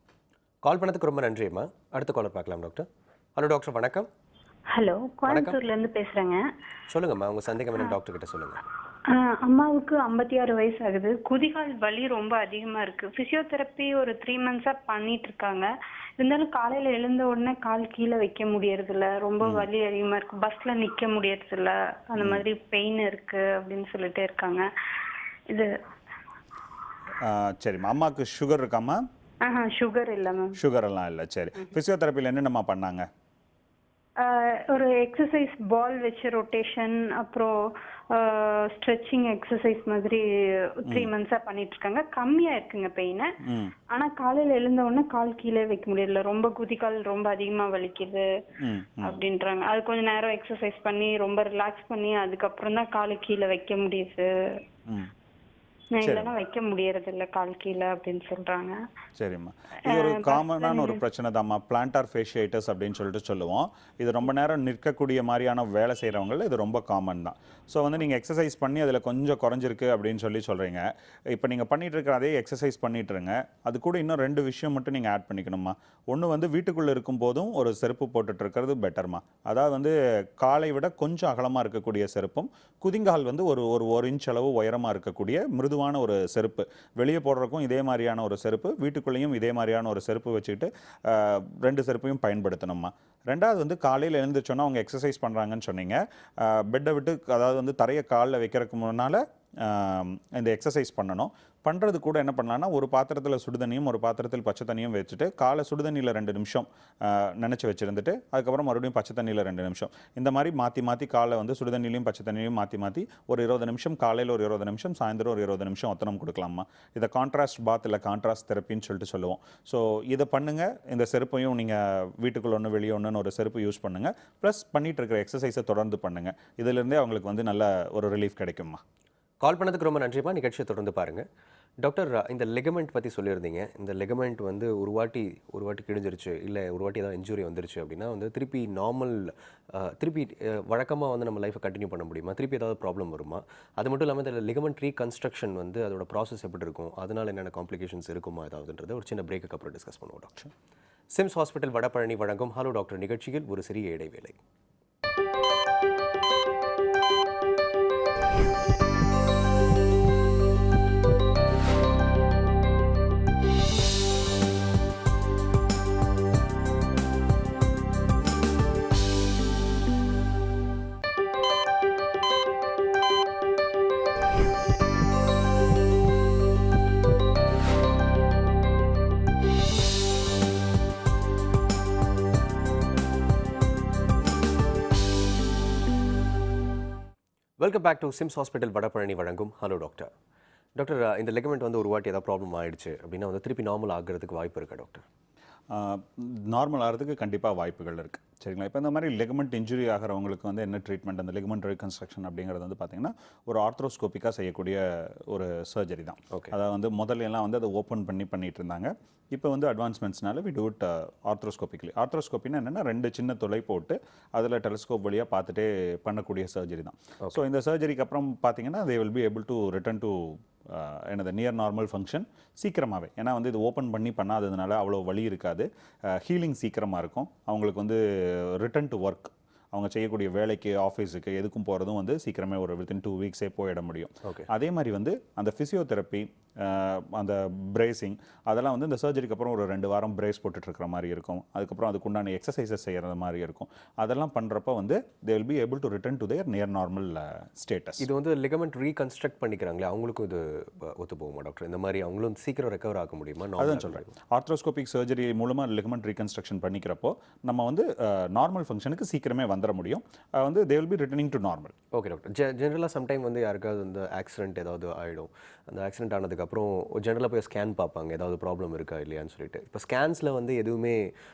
கால் பண்ணதுக்கு ரொம்ப நன்றிம்மா. அடுத்த காலர் பார்க்கலாம் டாக்டர். ஹலோ டாக்டர், வணக்கம். ஹலோ, கோயம்புத்தூர்லேருந்து பேசுகிறேங்க. சொல்லுங்கம்மா, உங்கள் சந்தேகம் என்ன டாக்டர் கிட்ட சொல்லுங்கள். அம்மாவுக்கு 56 வயசு ஆகுது. குதிகால் வலி ரொம்ப அதிகமாக இருக்குது. ஃபிசியோதெரப்பி ஒரு 3 months பண்ணிட்டு இருக்காங்க. இருந்தாலும் காலையில் எழுந்த உடனே கால் கீழே வைக்க முடியறதில்ல, ரொம்ப வலி அதிகமாக இருக்குது. பஸ்ஸில் நிற்க முடியறதில்ல, அந்த மாதிரி பெயின் இருக்குது அப்படின்னு சொல்லிட்டே இருக்காங்க. இது சரிம்மா. அம்மாவுக்கு சுகர் இருக்காம்மா? சுகர் இல்லை மேம். சுகர் எல்லாம் இல்லை. சரி. ஃபிசியோதெரப்பியில் என்னென்னம்மா பண்ணாங்க? ஒரு எக்ஸசைஸ் பால் வச்சு ரொட்டேஷன், அப்புறம் ஸ்ட்ரெச்சிங் எக்ஸசைஸ் மாதிரி 3 months பண்ணிட்டு இருக்காங்க. கம்மியா இருக்குங்க பெயின். ஆனா காலையில எழுந்த உடனே கால் கீழே வைக்க முடியல, ரொம்ப குதிகால் ரொம்ப அதிகமா வலிக்குது அப்படின்றாங்க. அது கொஞ்ச நேரம் எக்ஸசைஸ் பண்ணி ரொம்ப ரிலாக்ஸ் பண்ணி அதுக்கப்புறம் தான் காலு கீழே வைக்க முடியுது, இல்லைன்னா வைக்க முடியறது இல்லை கால் கீழே அப்படின்னு சொல்றாங்க. சரிம்மா. இது ஒரு காமனான ஒரு பிரச்சனை தான்மா, பிளான்டார் ஃபேஷியைட்டிஸ் அப்படின்னு சொல்லுவோம். இது ரொம்ப நேரம் நிற்கக்கூடிய மாதிரியான வேலை செய்கிறவங்கள இது ரொம்ப காமன் தான். ஸோ வந்து நீங்கள் எக்ஸசைஸ் பண்ணி அதில் கொஞ்சம் குறைஞ்சிருக்கு அப்படின்னு சொல்கிறீங்க. இப்போ நீங்கள் பண்ணிகிட்டு இருக்கிற அதே எக்ஸசைஸ் பண்ணிட்டுருங்க. அது கூட இன்னும் 2 விஷயம் மட்டும் நீங்கள் ஆட் பண்ணிக்கணுமா. ஒன்று வந்து வீட்டுக்குள்ளே இருக்கும் போதும் ஒரு செருப்பு போட்டுட்டு இருக்கிறது பெட்டர்மா. அதாவது வந்து காலை விட கொஞ்சம் அகலமாக இருக்கக்கூடிய செருப்பும், குதிங்கால் வந்து ஒரு இன்ச் அளவு உயரமாக இருக்கக்கூடிய மிருதுவான ஒரு செருப்பு. வெளியே போடுறதுக்கும் இதே மாதிரியான ஒரு செருப்பு, வீட்டுக்குள்ளேயும் இதே மாதிரியான ஒரு செருப்பு வச்சுக்கிட்டு 2 செருப்பையும் பயன்படுத்தணுமா. 2வது வந்து காலையில் எழுந்துச்சோன்னா அவங்க எக்ஸசைஸ் பண்ணுறாங்கன்னு சொன்னீங்க. பெட்டை விட்டு அதாவது வந்து தரையை காலில் வைக்கிறதுக்கு முன்னால் இந்த எக்ஸசைஸ் பண்ணணும். பண்ணுறது கூட என்ன பண்ணலான்னா, ஒரு பாத்திரத்தில் சுடுதண்ணியும் ஒரு பாத்திரத்தில் பச்சை தண்ணியும் வச்சுட்டு காலை சுடுதண்ணியில் 2 நிமிஷம் நினச்சி வச்சுருந்துட்டு அதுக்கப்புறம் மறுபடியும் பச்சை தண்ணியில் 2 நிமிஷம், இந்த மாதிரி மாற்றி காலை வந்து சுடுதண்ணிலையும் பச்சை தண்ணிலையும் மாற்றி ஒரு 20 நிமிஷம், காலையில் ஒரு 20 நிமிஷம், சாயந்தரம் ஒரு 20 நிமிஷம் ஒத்தனம் கொடுக்கலாமா. இதை கான்ட்ராஸ்ட் பாத் இல்லை கான்ட்ராஸ்ட் தெரப்பின்னு சொல்லுவோம். ஸோ இதை பண்ணுங்கள். இந்த செருப்பையும் நீங்கள் வீட்டுக்குள்ள ஒன்று வெளியே ஒன்றுன்னு ஒரு செருப்பு யூஸ் பண்ணுங்கள். ப்ளஸ் பண்ணிகிட்டு இருக்கிற எக்ஸசைஸை தொடர்ந்து பண்ணுங்கள். இதிலிருந்தே அவங்களுக்கு வந்து நல்ல ஒரு ரிலீஃப் கிடைக்குமா. கால் பண்ணதுக்கு ரொம்ப நன்றிப்பா. நிகழ்ச்சியை தொடர்ந்து பாருங்கள். டாக்டர், இந்த லெகமெண்ட் பற்றி சொல்லியிருந்தீங்க. இந்த லெகமெண்ட் வந்து ஒரு வாட்டி கிழிஞ்சிருச்சு, இல்லை ஒரு வாட்டி ஏதாவது இன்ஜுரி வந்துருச்சு அப்படின்னா வந்து திருப்பி நார்மல் வழக்கமாக வந்து நம்ம லைஃப்பை கண்டினியூ பண்ண முடியுமா? திருப்பி ஏதாவது ப்ராப்ளம் வருமா? அது மட்டும் இல்லாமல் இந்த லெகமெண்ட் ரீகன்ஸ்ட்ரக்ஷன் வந்து அதோட ப்ராசஸ் எப்படி இருக்கும், அதனால் என்னென்ன காம்ப்ளிகேஷன்ஸ் இருக்குமா ஏதாவதுன்றது ஒரு சின்ன பிரேக்குக்கு அப்புறம் டிஸ்கஸ் பண்ணுவோம் டாக்டர். சிம்ஸ் ஹாஸ்பிட்டல் வடபழனி வழங்கும் ஹலோ டாக்டர் நிகழ்ச்சியில் ஒரு சிறிய இடைவேளை. Welcome back to SIMS hospital Vadapalani வழங்கும் ஹலோ டாக்டர். டாக்டர், இந்த லெகமெண்ட் வந்து ஒரு வாட்டி ஏதாவது ப்ராப்ளம் ஆயிடுச்சு அப்படின்னா வந்து திருப்பி நார்மல் ஆகிறதுக்கு வாய்ப்பு இருக்கா டாக்டர்? நார்மல் ஆகிறதுக்கு கண்டிப்பாக வாய்ப்புகள் இருக்குது. சரிங்களா. இப்போ இந்த மாதிரி லெகமெண்ட் இன்ஜுரி ஆகிறவங்களுக்கு வந்து என்ன ட்ரீட்மெண்ட், அந்த லெகமெண்ட் ரீகன்ஸ்ட்ரக்ஷன் அப்படிங்கிறது வந்து பார்த்திங்கன்னா ஒரு ஆர்த்ரோஸ்கோப்பிக்காக செய்யக்கூடிய ஒரு சர்ஜரி தான். ஓகே. அதாவது வந்து முதல்லாம் வந்து அதை ஓப்பன் பண்ணிட்டு இருந்தாங்க. இப்போ வந்து அட்வான்ஸ்மெண்ட்ஸ்னால வி டூ இட் ஆர்த்ரோஸ்கோபிக்லி. ஆர்த்ரோஸ்கோப்பின்னா என்னென்னா 2 சின்ன துளை போட்டு அதில் டெலிஸ்கோப் வழியாக பார்த்துட்டே பண்ணக்கூடிய சர்ஜரி தான். ஸோ இந்த சர்ஜரிக்கு அப்புறம் பார்த்தீங்கன்னா they will be able to return to என்னது நியர் நார்மல் ஃபங்க்ஷன் சீக்கிரமாகவே. ஏன்னா வந்து இது ஓப்பன் பண்ணாததுனால அவ்வளோ வலி இருக்காது, ஹீலிங் சீக்கிரமாக இருக்கும். அவங்களுக்கு வந்து ரிட்டர்ன் டு ஒர்க், அவங்க செய்யக்கூடிய வேலைக்கு ஆஃபீஸுக்கு எதுக்கும் போகிறதும் வந்து சீக்கிரமே ஒரு வித்தின் 2 வீக்ஸே போயிட முடியும். அதே மாதிரி வந்து அந்த ஃபிசியோதெரப்பி, அந்த பிரேசிங் அதெல்லாம் வந்து இந்த சர்ஜரிக்கு அப்புறம் ஒரு 2 வாரம் பிரேஸ் போட்டுட்ருக்கிற மாதிரி இருக்கும். அதுக்கப்புறம் அதுக்குண்டான எக்ஸசைசஸ் செய்கிற மாதிரி இருக்கும். அதெல்லாம் பண்ணுறப்ப வந்து they will be able to return to their near normal status. இது வந்து லெகமெண்ட் ரீகன்ஸ்ட்ரக்ட் பண்ணிக்கிறாங்களே அவங்களுக்கும் இது ஒத்து போகுமா டாக்டர்? இந்த மாதிரி அவங்களும் சீக்கிரம் ரெக்கவர் ஆக முடியுமா? அதான் சொல்கிறேன். ஆர்த்ரோஸ்கோபிக் சர்ஜரி மூலமாக லெகமெண்ட் ரீகன்ஸ்ட்ரக்ஷன் பண்ணிக்கிறப்போ நம்ம வந்து நார்மல் ஃபங்க்ஷனுக்கு சீக்கிரமே வந்துட முடியும். வந்து they will be returning to normal. Okay doctor. ஜென்ரலாக சம்டைம் வந்து யாருக்காவது வந்து ஆக்சிடென்ட் ஏதாவது ஆகிடும். அந்த ஆக்சிடென்ட் ஆனதுக்கப்புறம் ஜென்ரலாக போய் ஸ்கேன் பார்ப்பாங்க ஏதாவது ப்ராப்ளம் இருக்கா இல்லையான்னு சொல்லிட்டு. இப்போ ஸ்கேன்ஸில் வந்து எதுவுமே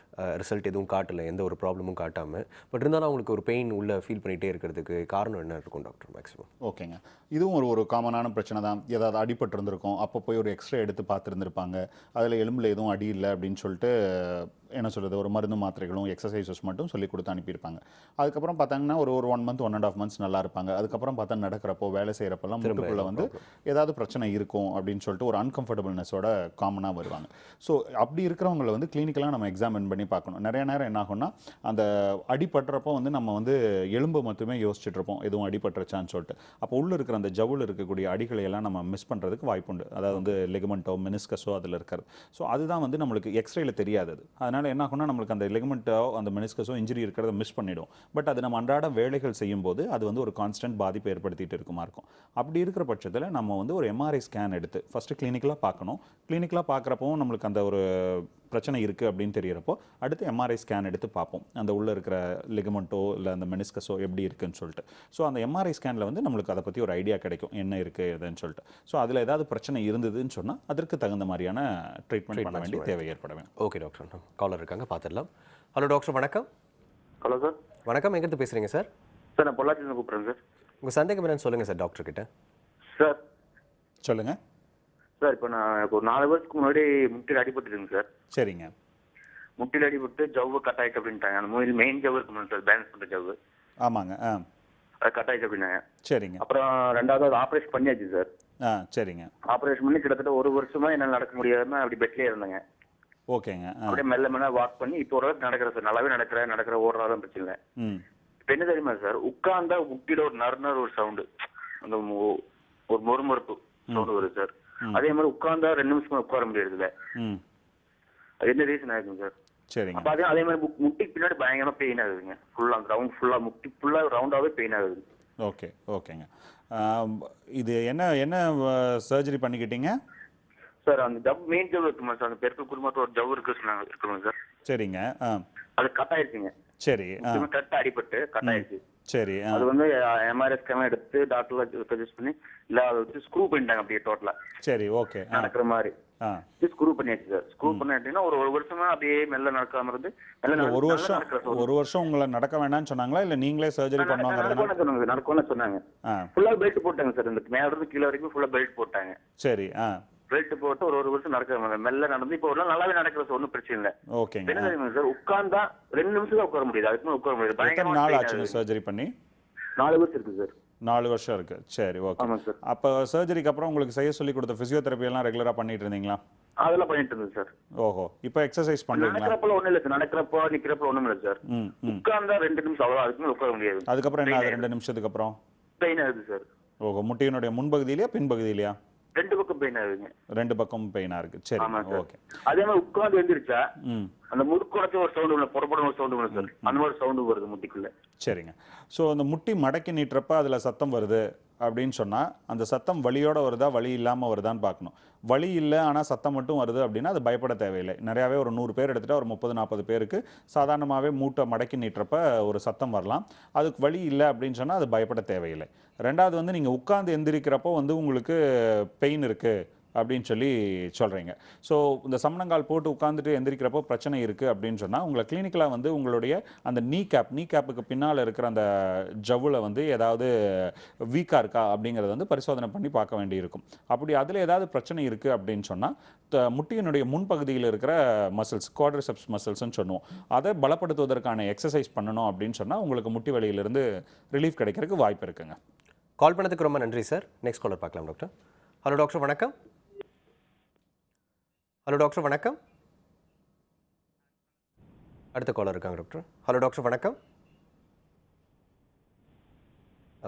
ரிசல்ட் எதுவும் காட்டலை, எந்த ஒரு ப்ராப்ளமும் காட்டாமல், பட் இருந்தாலும் அவங்களுக்கு ஒரு பெயின் உள்ள ஃபீல் பண்ணிகிட்டே இருக்கிறதுக்கு காரணம் என்ன இருக்கும் டாக்டர் மேக்ஸிமம்? ஓகேங்க. இதுவும் ஒரு காமனான பிரச்சனை தான். ஏதாவது அடிபட்டு இருந்திருக்கும், அப்போ போய் ஒரு எக்ஸ்ரே எடுத்து பார்த்துருந்துருப்பாங்க. அதில் எலும்பில் எதுவும் அடி இல்லை அப்படின்னு சொல்லிட்டு என்ன சொல்கிறது, ஒரு மருந்து மாத்திரைகளும் எக்ஸசைசஸ் மட்டும் சொல்லி கொடுத்து அனுப்பியிருப்பாங்க. அதுக்கப்புறம் பார்த்தாங்கன்னா ஒரு 1 month 1.5 months நல்லா இருப்பாங்க. அதுக்கப்புறம் பார்த்தா நடக்கிறப்போ வேலை செய்கிறப்பெல்லாம் முட்டுக்குள்ளே வந்து ஏதாவது பிரச்சனை இருக்கும் அப்படின்னு சொல்லிட்டு ஒரு அன்கம்ஃபர்டபுள்னஸோட காமனாக வருவாங்க. ஸோ அப்படி இருக்கிறவங்களை வந்து கிளினிக்கலாக நம்ம எக்ஸாமின் பண்ணி பண்ணி பார்க்கணும். நிறைய நேரம் என்ன ஆகும்னா அந்த அடிபட்டுறப்போ வந்து நம்ம வந்து எலும்பு மட்டுமே யோசிச்சுட்டு இருப்போம், எதுவும் அடிபட்டுருச்சான்னு சொல்லிட்டு. அப்போ உள்ளே இருக்கிற அந்த ஜவ்வில் இருக்கக்கூடிய அடிகளை எல்லாம் நம்ம மிஸ் பண்ணுறதுக்கு வாய்ப்புண்டு. அதாவது வந்து லெகமெண்ட்டோ மெனிஸ்கஸோ அதில் இருக்கிறது. ஸோ அதுதான் வந்து நம்மளுக்கு எக்ஸ்ரேல தெரியாது. அதனால் என்ன ஆகும்னா நம்மளுக்கு அந்த லெகமெண்ட்டோ அந்த மெனிஸ்கஸோ இன்ஜுரி இருக்கிறத மிஸ் பண்ணிடும். பட் அது நம்ம அன்றாட வேலைகள் செய்யும்போது அது வந்து ஒரு கான்ஸ்டன்ட் பாதிப்பை ஏற்படுத்திட்டு இருக்குமா இருக்கும். அப்படி இருக்கிற பட்சத்தில் நம்ம வந்து ஒரு எம்ஆர்ஐ ஸ்கேன் எடுத்து ஃபஸ்ட்டு கிளினிக்கலாக பார்க்கணும். கிளினிக்கலாக பார்க்குறப்பவும் நம்மளுக்கு அந்த ஒரு பிரச்சனை இருக்குது அப்படின்னு தெரியறப்போ அடுத்து எம்ஆர்ஐ ஸ்கேன் எடுத்து பார்ப்போம், அந்த உள்ளே இருக்கிற லிகமெண்ட்டோ இல்லை அந்த மெனிஸ்கஸோ எப்படி இருக்குன்னு சொல்லிட்டு. ஸோ அந்த எம்ஆர்ஐ ஸ்கேனில் வந்து நம்மளுக்கு அதை பற்றி ஒரு ஐடியா கிடைக்கும், என்ன இருக்குது எதுன்னு சொல்லிட்டு. ஸோ அதில் ஏதாவது பிரச்சனை இருந்ததுன்னு சொன்னால் அதற்கு தகுந்த மாதிரியான ட்ரீட்மெண்ட் பண்ண வேண்டிய தேவை ஏற்பட வேண்டும். ஓகே டாக்டர், காலர் இருக்காங்க, பார்த்துடலாம். ஹலோ டாக்டர், வணக்கம். Hello sir. வணக்கம், எங்கேருந்து பேசுகிறீங்க சார்? சார் நான் பொள்ளாச்சியிலேருந்து கூப்பிட்றேன் சார். உங்கள் சந்தேகம் என்னன்னு சொல்லுங்கள் சார் டாக்டர் கிட்ட. சார் சொல்லுங்கள் சார். இப்போ நான் ஒரு 4 வருஷத்துக்கு முன்னாடி முட்டியில் அடிபட்டுருங்க சார். சரிங்க. முட்டியில் அடிபட்டு ஜவ்வு கட் ஆயிட்டு அப்படின்ட்டாங்க. அந்த மெயின் ஜவ்வு இருக்குமா சார், பேலன்ஸ் பண்ணுற ஜவ்வு. ஆமாங்க. அது கட் ஆயிட்டு அப்படின்னாங்க. சரிங்க. அப்புறம் 2வது ஆப்ரேஷன் பண்ணியாச்சு சார். சரிங்க. ஆப்ரேஷன் பண்ணி கிட்டத்தட்ட 1 வருஷமா என்னால் நடக்க முடியாம அப்படி பெட்லேயே இருந்தேங்க. ஓகேங்க. அப்படியே மெல்ல மெல்ல வாக் பண்ணி இப்போ ஓரளவுக்கு நடக்கிறேன் சார். நல்லாவே நடக்கிற ஓடுறாலும் பிரச்சனை இல்லை. இப்போ என்ன தெரியுமா சார், உட்கார்ந்தா முட்டியில ஒரு நறுநறு ஒரு சவுண்டு, அந்த ஒரு மொறுமொறுப்பு சவுண்டு வருது சார். அதே மாதிரி உட்கார்ந்தா 2 நிமிஷம் உட்கார முடியாது இல்லை. அது என்ன ரீசன் ஆகுதுங்க சார்? சரிங்க. அப்போ அதே மாதிரி முட்டிக்கு பின்னாடி பயங்கரமா பெயின் ஆகுதுங்க. ஃபுல்லா அந்த ரவுண்ட் ஃபுல்லா முட்டி ஃபுல்லா ரவுண்டாவே பெயின் ஆகுது. ஓகேங்க. இது என்ன சர்ஜரி பண்ணிக்கிட்டீங்க சார்? அந்த ஜவ் மெயின் ஜவ் இருக்குமா சார், அந்த பெருக்க குடும்பத்தோட ஜவ் இருக்கு சொன்னாங்க, இருக்குமா சார்? சரிங்க. அது கட் ஆயிடுச்சுங்க. சரி. கரெக்டா அடிபட்டு கட் ஆயிடுச்சு. சரி. அது வந்து எம்ஆர்ஐ ஸ்கேன் எடுத்து டாக்டர் சஜஸ்ட் பண்ணி இல்ல அதை வச்சு ஸ்க்ரூ பண்ணிட்டாங்க அப்படியே டோட்டலா. சரி. ஓகே. நடக்கிற மாதிரி ஸ்க்ரூ பண்ணியாச்சு சார். ஸ்க்ரூ பண்ணிட்டீங்கன்னா ஒரு வருஷமா அப்படியே மெல்ல நடக்காம இருந்து ஒரு வருஷம் உங்களை நடக்க வேண்டாம்னு சொன்னாங்களா இல்ல நீங்களே சர்ஜரி பண்ணுவாங்க? நடக்கும்னு சொன்னாங்க. ஃபுல்லா பெல்ட் போட்டாங்க சார். இந்த மேல இருந்து கீழே வரைக்கும் ஃபுல்லா பெல்ட் போட்டாங்க. சரி. பெல்ட் போட்டு ஒரு வருஷம் நடக்க மெல்ல நடந்து இப்போ ஒரு நாள் நல்லாவே நடக்கிற சார், ஒன்றும் பிரச்சனை இல்லை. ஓகேங்க. என்ன தெரியுமா சார், உட்கார்ந்தா 2 நிமிஷம் தான் உட்கார முடியாது, அதுக்கு உட்கார முடியாது. எத்தனை நாள் ஆச்சுங்க சர்ஜரி பண்ணி? 4 வருஷம் இருக்கு சார். 4 வருஷம் இருக்கு. சரி. ஓகே. அப்போ சர்ஜரிக்கு அப்புறம் உங்களுக்கு செய்ய சொல்லி கொடுத்த பிசியோதெரபி எல்லாம் ரெகுலரா பண்ணிட்டு இருந்தீங்களா? அதெல்லாம் பண்ணிட்டு இருந்தேன் சார். ஓஹோ. இப்போ எக்ஸசைஸ் பண்றீங்களா? நடக்கிறப்ப ஒண்ணும் இல்ல சார். நடக்கிறப்போ நிக்கிறப்போ ஒண்ணும் இல்ல சார். உட்கார்ந்தா 2 நிமிஷம் அவ்வளவு, அதுக்கு மேல உட்கார முடியாது. அதுக்கப்புறம் என்ன ஆகுது 2 நிமிஷத்துக்கு அப்புறம்? பெயின் ஆகுது சார். ஓஹோ. முட்டியினுடைய முன்பகுதியிலயா பின்பகுதியிலையா? 2 பக்கம் பெயின் ஆகுதுங்க. 2 பக்கமும் பெயினா இருக்கு. சரி. ஓகே. அதே மாதிரி உட்கார்ந்து எழுந்திருச்சா அந்த முறுக்குறச்சு ஒரு சவுண்ட் உள்ள புறப்படும் ஒரு சவுண்ட் உள்ள சார், அந்த மாதிரி சவுண்ட் வருது முட்டிக்குள்ள. சரிங்க. ஸோ அந்த முட்டி மடக்கி நீட்டுறப்ப அதுல சத்தம் வருது அப்படின்னு சொன்னா அந்த சத்தம் வலியோட வருதா வலி இல்லாம வருதான்னு பார்க்கணும். வலி இல்லை ஆனால் சத்தம் மட்டும் வருது அப்படின்னா அது பயப்பட தேவையில்லை. நிறையாவே ஒரு 100 பேர் எடுத்துகிட்டா ஒரு 30-40 பேருக்கு சாதாரணமாகவே மூட்டை மடக்கி நீட்டுறப்ப ஒரு சத்தம் வரலாம். அதுக்கு வலி இல்லை அப்படின்னு சொன்னால் அது பயப்பட தேவையில்லை. 2வது வந்து நீங்கள் உட்கார்ந்து எந்திரிக்கிறப்போ வந்து உங்களுக்கு பெயின் இருக்குது அப்படின்னு சொல்லி சொல்கிறீங்க. ஸோ இந்த சமணங்கால் போட்டு உட்காந்துட்டு எந்திரிக்கிறப்போ பிரச்சனை இருக்குது அப்படின்னு சொன்னால் உங்களை கிளினிக்கலாக வந்து உங்களுடைய அந்த நீ கேப்புக்கு பின்னால் இருக்கிற அந்த ஜவ்வில் வந்து ஏதாவது வீக்காக இருக்கா அப்படிங்கிறத வந்து பரிசோதனை பண்ணி பார்க்க வேண்டியிருக்கும். அப்படி அதில் ஏதாவது பிரச்சனை இருக்குது அப்படின்னு சொன்னால் முட்டியினுடைய முன்பகுதியில் இருக்கிற மசில்ஸ், குவாட்ரிசெப்ஸ் மசில்ஸ்ன்னு சொல்லுவோம், அதை பலப்படுத்துவதற்கான எக்ஸசைஸ் பண்ணணும் அப்படின்னு சொன்னால் உங்களுக்கு முட்டி வலியிலிருந்து ரிலீஃப் கிடைக்கிறதுக்கு வாய்ப்பு இருக்குங்க. கால் பண்ணதுக்கு ரொம்ப நன்றி சார். நெக்ஸ்ட் காலர் பார்க்கலாம் டாக்டர். ஹலோ டாக்டர், வணக்கம். ஹலோ டாக்டர், வணக்கம். அடுத்த காலர் இருக்காங்க டாக்டர். ஹலோ டாக்டர், வணக்கம்.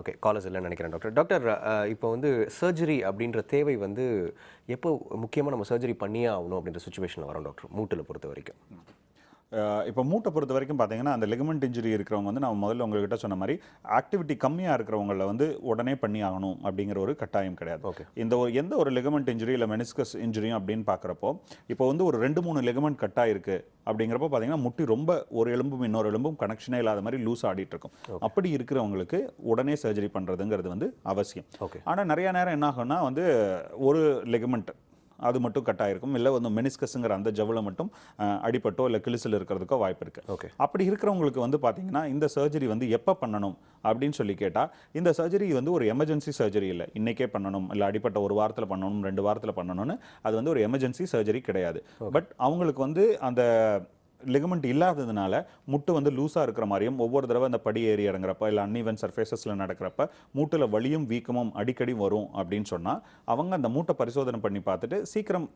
ஓகே, காலர்ஸ் இல்லைன்னு நினைக்கிறேன் டாக்டர். டாக்டர், இப்போ வந்து சர்ஜரி அப்படின்ற தேவை வந்து எப்போ முக்கியமாக நம்ம சர்ஜரி பண்ணியே ஆகணும் அப்படின்ற சுச்சுவேஷனில் வரோம் டாக்டர், மூட்டில் பொறுத்த வரைக்கும்? இப்போ மூட்டை பொறுத்த வரைக்கும் பார்த்தீங்கன்னா அந்த லெகமெண்ட் இன்ஜுரி இருக்கிறவங்க வந்து நம்ம முதல்ல உங்கள்கிட்ட சொன்ன மாதிரி ஆக்டிவிட்டி கம்மியாக இருக்கிறவங்கள வந்து உடனே பண்ணி ஆகணும் அப்படிங்கிற ஒரு கட்டாயம் கிடையாது. ஓகே. எந்த ஒரு லெகமெண்ட் இன்ஜுரி இல்லை மெனிஸ்கஸ் இன்ஜுரியும் அப்படின்னு பார்க்குறப்போ இப்போ வந்து ஒரு 2-3 லெகமெண்ட் கட் ஆயிருக்கு அப்படிங்கிறப்போ பார்த்தீங்கன்னா முட்டி ரொம்ப ஒரு எலும்பும் இன்னொரு எலும்பும் கனெக்ஷனே இல்லாத மாதிரி லூஸ் ஆடிட்டு இருக்கும். அப்படி இருக்கிறவங்களுக்கு உடனே சர்ஜரி பண்ணுறதுங்கிறது வந்து அவசியம். ஆனால் நிறையா நேரம் என்ன ஆகும்னா வந்து ஒரு லெகமெண்ட் அது மட்டும் கட் ஆகிருக்கும், இல்லை வந்து மெனிஸ்கஸுங்கிற அந்த ஜவ்வில் மட்டும் அடிபட்டோ இல்லை கிழிசல் இருக்கிறதுக்கோ வாய்ப்பு இருக்குது. ஓகே. அப்படி இருக்கிறவங்களுக்கு வந்து பார்த்தீங்கன்னா இந்த சர்ஜரி வந்து எப்போ பண்ணணும் அப்படின்னு சொல்லி கேட்டால் இந்த சர்ஜரி வந்து ஒரு எமர்ஜென்சி சர்ஜரி இல்லை, இன்றைக்கே பண்ணணும் இல்லை அடிப்பட்ட 1 வாரத்தில் பண்ணணும் 2 வாரத்தில் பண்ணணும்னு அது வந்து ஒரு எமர்ஜென்சி சர்ஜரி கிடையாது. பட் அவங்களுக்கு வந்து அந்த லிகமெண்ட் இல்லாததுனால முட்டு வந்து லூஸாக இருக்கிற மாதிரியும் ஒவ்வொரு தடவை அந்த படி ஏறி இறங்குறப்ப இல்லை அன்இவன் சர்ஃபேசஸில் நடக்கிறப்ப மூட்டில் வலியும் வீக்கமும் அடிக்கடி வரும் அப்படின்னு சொன்னால் அவங்க அந்த மூட்டை பரிசோதனை பண்ணி பார்த்துட்டு சீக்கிரம்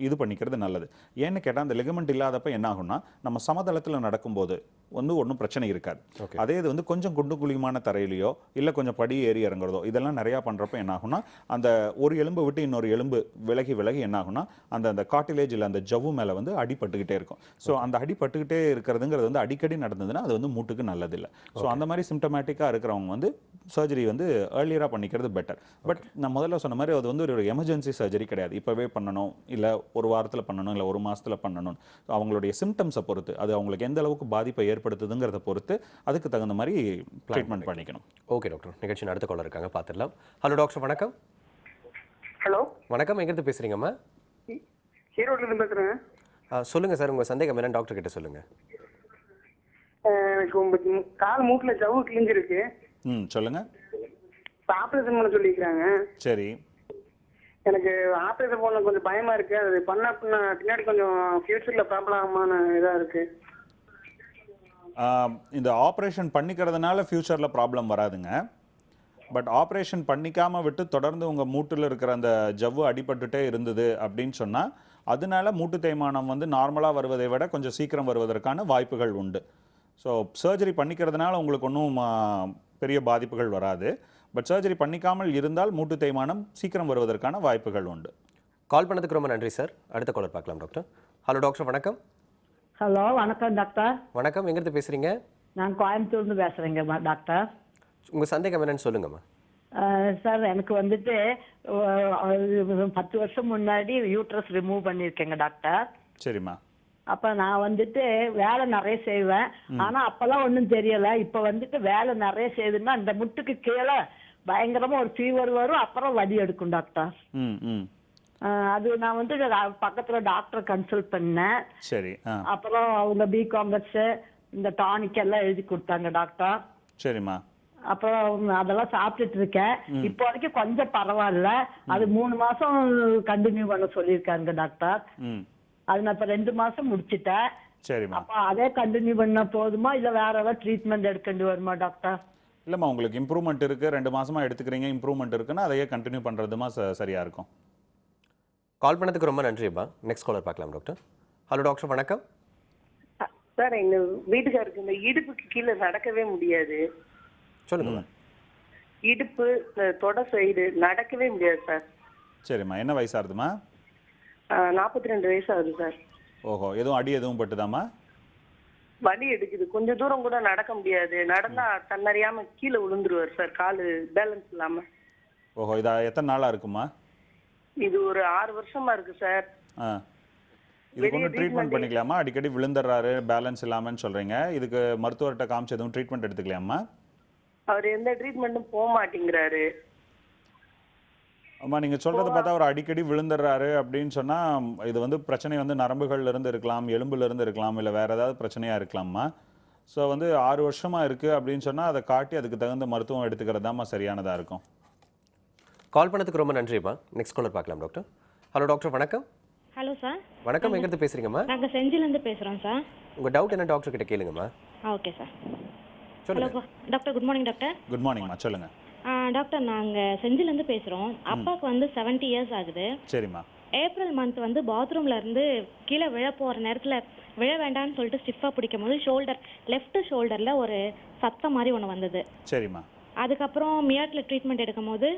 இது பண்ணிக்கிறது நல்லது. ஏன்னு கேட்டால் அந்த லிகமெண்ட் இல்லாதப்ப என்ன ஆகும்னா நம்ம சமதளத்தில் நடக்கும்போது வந்து ஒன்றும் பிரச்சனை இருக்காது. அதே இது வந்து கொஞ்சம் குண்டு குழியுமான தரையிலையோ இல்லை கொஞ்சம் படி ஏறி இறங்குறதோ இதெல்லாம் நிறையா பண்ணுறப்ப என்ன ஆகும்னா அந்த ஒரு எலும்பு விட்டு இன்னொரு எலும்பு விலகி விலகி என்ன ஆகும்னா அந்த கார்டிலேஜ் இல்லை அந்த ஜவ்வு மேலே வந்து அடிபட்டுக்கிட்டே இருக்கும். ஸோ அந்த அடிபட்டுக்கிட்டே இருக்கிறதுங்கிறது வந்து அடிக்கடி நடந்ததுன்னா அது வந்து மூட்டுக்கு நல்லதில்லை. ஸோ அந்த மாதிரி சிம்டமேட்டிக்காக இருக்கிறவங்க வந்து சர்ஜரி வந்து ஏர்லியராக பண்ணிக்கிறது பெட்டர். பட் நான் முதல்ல சொன்ன மாதிரி அது வந்து ஒரு எமர்ஜென்சி சர்ஜரி கிடையாது. இப்போவே பண்ணணும் இல்லை ஒரு வாரத்தில் பண்ணணும் இல்லை ஒரு மாதத்தில் பண்ணணும். அவங்களுடைய சிம்டம்ஸை பொறுத்து அது அவங்களுக்கு எந்த அளவுக்கு பாதிப்பை ஏற்படுத்துதுங்கிறத பொறுத்து அதுக்கு தகுந்த மாதிரி ட்ரீட்மெண்ட் பண்ணிக்கணும். ஓகே டாக்டர், நிகழ்ச்சி அடுத்த காலர் இருக்காங்க, பார்த்துடலாம். ஹலோ டாக்டர், வணக்கம். ஹலோ வணக்கம், எங்கிருந்து பேசுறீங்கம்மா? ஈரோட்லேருந்து பேசுகிறேங்க. சொல்லுங்க சார், உங்க சந்தேகம் என்னன்னு டாக்டர் கிட்ட சொல்லுங்க. எனக்கு கால் மூட்டில் ஜவ்வு கிழிஞ்சிருக்கு. சொல்லுங்க. ஆப்ரேஷன் பண்ண சொல்லியிருக்காங்க. சரி. எனக்கு ஆப்ரேஷன் பண்ண கொஞ்சம் பயமா இருக்கு. அது பண்ண பின்னாடி கொஞ்சம் ஃபியூச்சர்ல ப்ராப்ளம் ஆகுமான இதா இருக்கு. இந்த ஆப்ரேஷன் பண்ணிக்கிறதுனால ஃபியூச்சரில் ப்ராப்ளம் வராதுங்க. பட் ஆப்ரேஷன் பண்ணிக்காமல் விட்டு தொடர்ந்து உங்கள் மூட்டில் இருக்கிற அந்த ஜவ்வு அடிபட்டுட்டே இருந்தது அப்படின்னு சொன்னால் அதனால மூட்டு தேய்மானம் வந்து நார்மலாக வருவதை விட கொஞ்சம் சீக்கிரம் வருவதற்கான வாய்ப்புகள் உண்டு. ஸோ சர்ஜரி பண்ணிக்கிறதுனால உங்களுக்கு ஒன்றும் பெரிய பாதிப்புகள் வராது. பட் சர்ஜரி பண்ணிக்காமல் இருந்தால் மூட்டு தேய்மானம் சீக்கிரம் வருவதற்கான வாய்ப்புகள் உண்டு. கால் பண்ணதுக்கு ரொம்ப நன்றி சார். அடுத்த காலர் பார்க்கலாம் டாக்டர். ஹலோ டாக்டர், வணக்கம். ஹலோ, வணக்கம் டாக்டர். வணக்கம், எங்கிருந்து பேசுறீங்க? நான் கோயம்புத்தூர்ந்து பேசுறேங்க டாக்டர். உங்க சந்தேகம் என்னன்னு சொல்லுங்கம்மா. சார், எனக்கு வந்துட்டு 10 வருஷம் முன்னாடி யூட்ரஸ் ரிமூவ் பண்ணியிருக்கேங்க டாக்டர். சரிம்மா. அப்ப நான் வந்துட்டு வேலை நிறைய செய்வேன். ஆனா அப்பெல்லாம் ஒன்றும் தெரியல. இப்ப வந்துட்டு வேலை நிறைய செய்யுதுன்னா இந்த முட்டுக்கு கீழே பயங்கரமா ஒரு ஃபீவர் வரும், அப்புறம் வலி எடுக்கும் டாக்டர். அது நான் வந்து பக்கத்துல டாக்டர் கன்சல்ட் பண்ணேன். சரி. அப்புறம் அவங்க பி காம்ப்ளெக்ஸ் இந்த டானிக் எல்லாம் எழுதி கொடுத்தாங்க டாக்டர். சரிம்மா. அப்புறம் அதெல்லாம் சாப்பிட்டுட்டு இருக்கேன். இப்போ வரைக்கும் கொஞ்சம் பரவாயில்ல. அது 3 மாசம் கண்டினியூ பண்ண சொல்லியிருக்காங்க டாக்டர். அது நான் இப்ப 2 மாசம் முடிச்சிட்டேன். சரிம்மா. அப்ப அதே கண்டினியூ பண்ணா போதுமா இல்ல வேற ஏதாவது ட்ரீட்மெண்ட் எடுக்கண்டு வருமா டாக்டர்? இல்லைம்மா, உங்களுக்கு இம்ப்ரூவ்மெண்ட் இருக்குது, 2 மாசமாக எடுத்துக்கிறீங்க, இம்ப்ரூவ்மெண்ட் இருக்குன்னா அதையே கண்டினியூ பண்ணுறதுமா சரியாக இருக்கும். கால் பண்ணதுக்கு ரொம்ப நன்றிப்பா. நெக்ஸ்ட் காலர் பார்க்கலாம் டாக்டர். ஹலோ டாக்டர், வணக்கம். சார், எங்க வீட்டுக்காருக்கு இந்த இடுப்புக்கு கீழே நடக்கவே முடியாது. சொல்லுங்க. இடுப்பு தொட சைடு நடக்கவே முடியாது சார். சரிம்மா, என்ன வயசாகுதுமா? 42 வயசு ஆகுது சார். ஓஹோ, எதுவும் அடி எதுவும் பட்டுதாம்மா? வலி எடுக்குது. கொஞ்சம் தூரம் கூட நடக்க முடியாது. நடந்தா தன்னறியாம கீழே விழுந்துருவார் சார், காலு பேலன்ஸ் இல்லாம. ஓஹோ, இதா எத்தனை நாளாக இருக்குமா? இது ஒரு 6 வருஷமா இருக்கு சார். இதுக்கு ஒன்றும் ட்ரீட்மெண்ட் பண்ணிக்கலாமா? அடிக்கடி விழுந்துடுறாரு பேலன்ஸ் இல்லாமன்னு சொல்கிறீங்க. இதுக்கு மருத்துவர்கிட்ட காமிச்சு எதுவும் ட்ரீட்மெண்ட் எடுத்துக்கலாமா? அவர் எந்த ட்ரீட்மெண்ட்டும் போக மாட்டேங்கிறாரு. அம்மா, நீங்கள் சொல்கிறத பார்த்தா அவர் அடிக்கடி விழுந்துடுறாரு அப்படின்னு சொன்னால் இது வந்து பிரச்சனை வந்து நரம்புகள்ல இருந்து இருக்கலாம், எலும்புல இருந்து இருக்கலாம், இல்லை வேறு ஏதாவது பிரச்சனையாக இருக்கலாமா? ஸோ வந்து 6 வருஷமாக இருக்குது அப்படின்னு சொன்னால் அதை காட்டி அதுக்கு தகுந்த மருத்துவம் எடுத்துக்கிறது தான்மா சரியானதாக இருக்கும். கால் பண்ணதுக்கு ரொம்ப நன்றிப்பா. நெக்ஸ்ட் காலர் பார்க்கலாம் டாக்டர். ஹலோ டாக்டர், வணக்கம். Hello sir. வணக்கம், எங்கிருந்து பேசுறீங்கம்மா? நாங்கள் செஞ்சிலேருந்து பேசுகிறோம் சார். உங்கள் டவுட் என்ன டாக்டர் கிட்ட கேளுங்கம்மா. Okay sir. Hello doctor, good morning doctor. Good மார்னிங்மா, சொல்லுங்க. டாக்டர், நாங்கள் செஞ்சிலேருந்து பேசுகிறோம். அப்பாவுக்கு வந்து 70 இயர்ஸ் ஆகுது. சரிம்மா. ஏப்ரல் மந்த் வந்து பாத்ரூம்ல இருந்து கீழே விழ போகிற நேரத்தில் விழ வேண்டாம்னு சொல்லிட்டு ஸ்டிஃபாக பிடிக்கும் போது லெஃப்ட் ஷோல்டரில் ஒரு சத்தம் மாதிரி ஒன்று வந்தது. சரிம்மா. அதுக்கப்புறம் மியாட்டில் ட்ரீட்மெண்ட் எடுக்கும் போது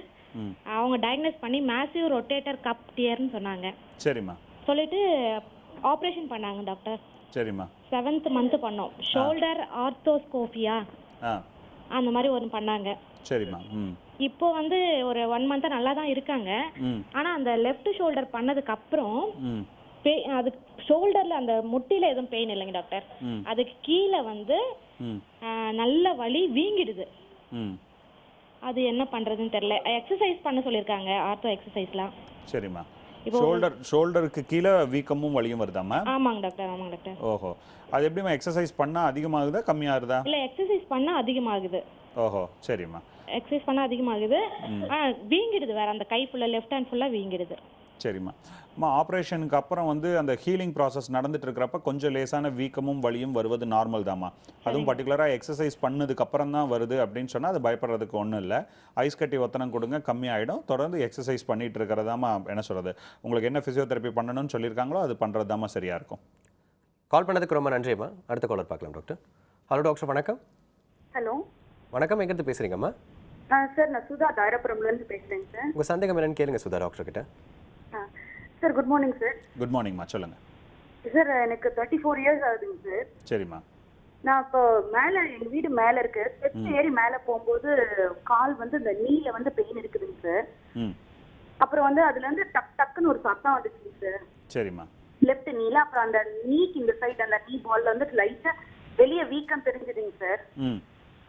அவங்க டயக்னோஸ் பண்ணி மேசிவ் ரொட்டேட்டர் கப் டியர்னு சொன்னாங்க. சரிம்மா. சொல்லிட்டு ஆப்ரேஷன் பண்ணாங்க டாக்டர். சரிம்மா. 7th மந்த் பண்ணோம். ஷோல்டர் ஆர்த்தோஸ்கோபியா அந்த மாதிரி ஒன்று பண்ணாங்க. சரிம்மா. இப்போ வந்து ஒரு 1 மந்த்தா நல்லா தான் இருக்காங்க. ஆனா அந்த லெஃப்ட் ஷோல்டர் பண்ணதுக்கு அப்புறம் அது ஷோல்டர்ல அந்த முட்டில எதுவும் பெயின் இல்லைங்க டாக்டர். அதுக்கு கீழே வந்து நல்ல வலி வீங்கிடுது. அது என்ன பண்றதுன்னு தெரியல. எக்ஸசைஸ் பண்ண சொல்லிருக்காங்க, ஆர்த்தோ எக்ஸசைஸ்லாம். சரிம்மா. ஷோல்டருக்கு கீழே வீக்கமும் வலியும் வருதாமா? ஆமாங்க டாக்டர், ஆமாங்க டாக்டர். ஓஹோ, அது எப்படிமா எக்ஸசைஸ் பண்ணா அதிகமாகுதா கம்மியாகுதா? இல்ல, எக்ஸசைஸ் பண்ணா அதிகமாகுது. ஓஹோ, சரிம்மா. எக்ஸசைஸ் பண்ணா அதிகமாகுது. வீங்கிடுது வேற, அந்த கை ஃபுல்லா லெஃப்ட் ஹேண்ட் ஃபுல்லா வீங்கிடுது. சரிம்மா. ஆப்ரேஷனுக்கு அப்புறம் வந்து அந்த ஹீலிங் ப்ராசஸ் நடந்துட்டு இருக்கிறப்ப கொஞ்சம் லேசான வீக்கமும் வலியும் வருவது நார்மல் தாம்மா. அதுவும் பர்டிகுலராக எக்ஸசைஸ் பண்ணதுக்கு அப்புறம் தான் வருது அப்படின்னு சொன்னால் அது பயப்படுறதுக்கு ஒன்றும் இல்லை. ஐஸ் கட்டி ஒத்தனம் கொடுங்க, கம்மியாயிடும். தொடர்ந்து எக்ஸசைஸ் பண்ணிட்டு இருக்கிறதாம்மா என்ன சொல்கிறது, உங்களுக்கு என்ன ஃபிசியோதெரப்பி பண்ணணும்னு சொல்லியிருக்காங்களோ அது பண்ணுறது தாம்மா சரியாக இருக்கும். கால் பண்ணதுக்கு ரொம்ப நன்றிம்மா. அடுத்த காலர் பார்க்கலாம் டாக்டர். ஹலோ டாக்டர், வணக்கம். ஹலோ வணக்கம், எங்கேருந்து பேசுகிறீங்கம்மா? சார், நான் சுதா தாராபுரம்லேருந்து பேசுகிறேங்க சார். உங்கள் சந்தேகம் என்னன்னு கேளுங்க சுதா டாக்டர் கிட்ட. Sir, good morning sir. Good மார்னிங்மா, சொல்லுங்கள். சார், எனக்கு 34 இயர்ஸ் ஆகுதுங்க சார். சரிம்மா. நான் இப்போ மேலே, எங்கள் வீடு மேலே இருக்கு, ஸ்டெப்ஸ் ஏறி மேலே போகும்போது கால் வந்து இந்த நீல வந்து பெயின் இருக்குதுங்க சார். அப்புறம் வந்து அதுலேருந்து டக்குன்னு ஒரு சத்தம் வந்துச்சுங்க சார். சரிம்மா. லெஃப்ட் நீல, அப்புறம் அந்த நீக்கு இந்த சைடு அந்த நீ பால்ல வந்து லைட்டாக வெளியே வீக்கம் தெரிஞ்சுதுங்க சார்.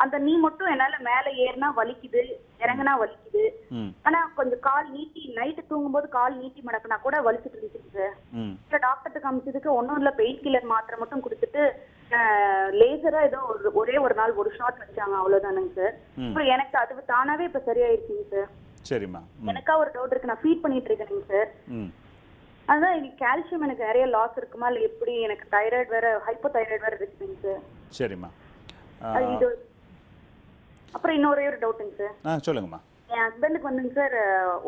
அந்த நீ மட்டும் என்னால மேல ஏறினா வலிக்குது, இறங்கினா வலிக்குது. ஆனா கொஞ்சம் கால் நீட்டி, நைட்டு தூங்கும்போது கால் நீட்டி மடக்குனா கூட வலிச்சுட்டு இருந்துச்சு சார். டாக்டர்கிட்ட காமிச்சதுக்கு ஒன்றும் இல்லை, பெயின் கில்லர் மாத்திரை மட்டும் கொடுத்துட்டு லேசரா ஏதோ ஒரே ஒரு நாள் ஒரு ஷாட் வச்சாங்க, அவ்வளவுதானுங்க சார். அப்புறம் எனக்கு அது தானாவே இப்ப சரியாயிருச்சுங்க சார். சரிம்மா. எனக்கா ஒரு டவுட் இருக்கு, நான் ஃபீட் பண்ணிட்டு இருக்கேனுங்க சார். அதான் எனக்கு கால்சியம் எனக்கு நிறைய லாஸ் இருக்குமா இல்லை எப்படி? எனக்கு தைராய்டு வேற, ஹைப்போ தைராய்டு வேற இருக்குங்க சார். சரிம்மா. இது அப்புறம் இன்னொரு டவுட்டுங்க சார். சொல்லுங்கம்மா. என் ஹஸ்பண்டுக்கு வந்துங்க சார்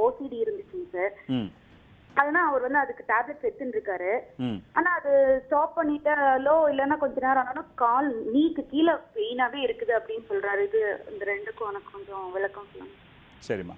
ஓசிடி இருந்துச்சுங்க சார். அதனால அவர் வந்து அதுக்கு டேப்லெட்ஸ் எடுத்துட்டு இருக்காரு. ஆனா அது ஸ்டாப் பண்ணிட்டாலோ இல்லைன்னா கொஞ்ச நேரம் ஆனாலும் கால் நீக்கு கீழே பெயினாவே இருக்குது அப்படின்னு சொல்றாரு. இது இந்த ரெண்டுக்கும் எனக்கு கொஞ்சம் விளக்கம் சொல்லுங்க. சரிம்மா.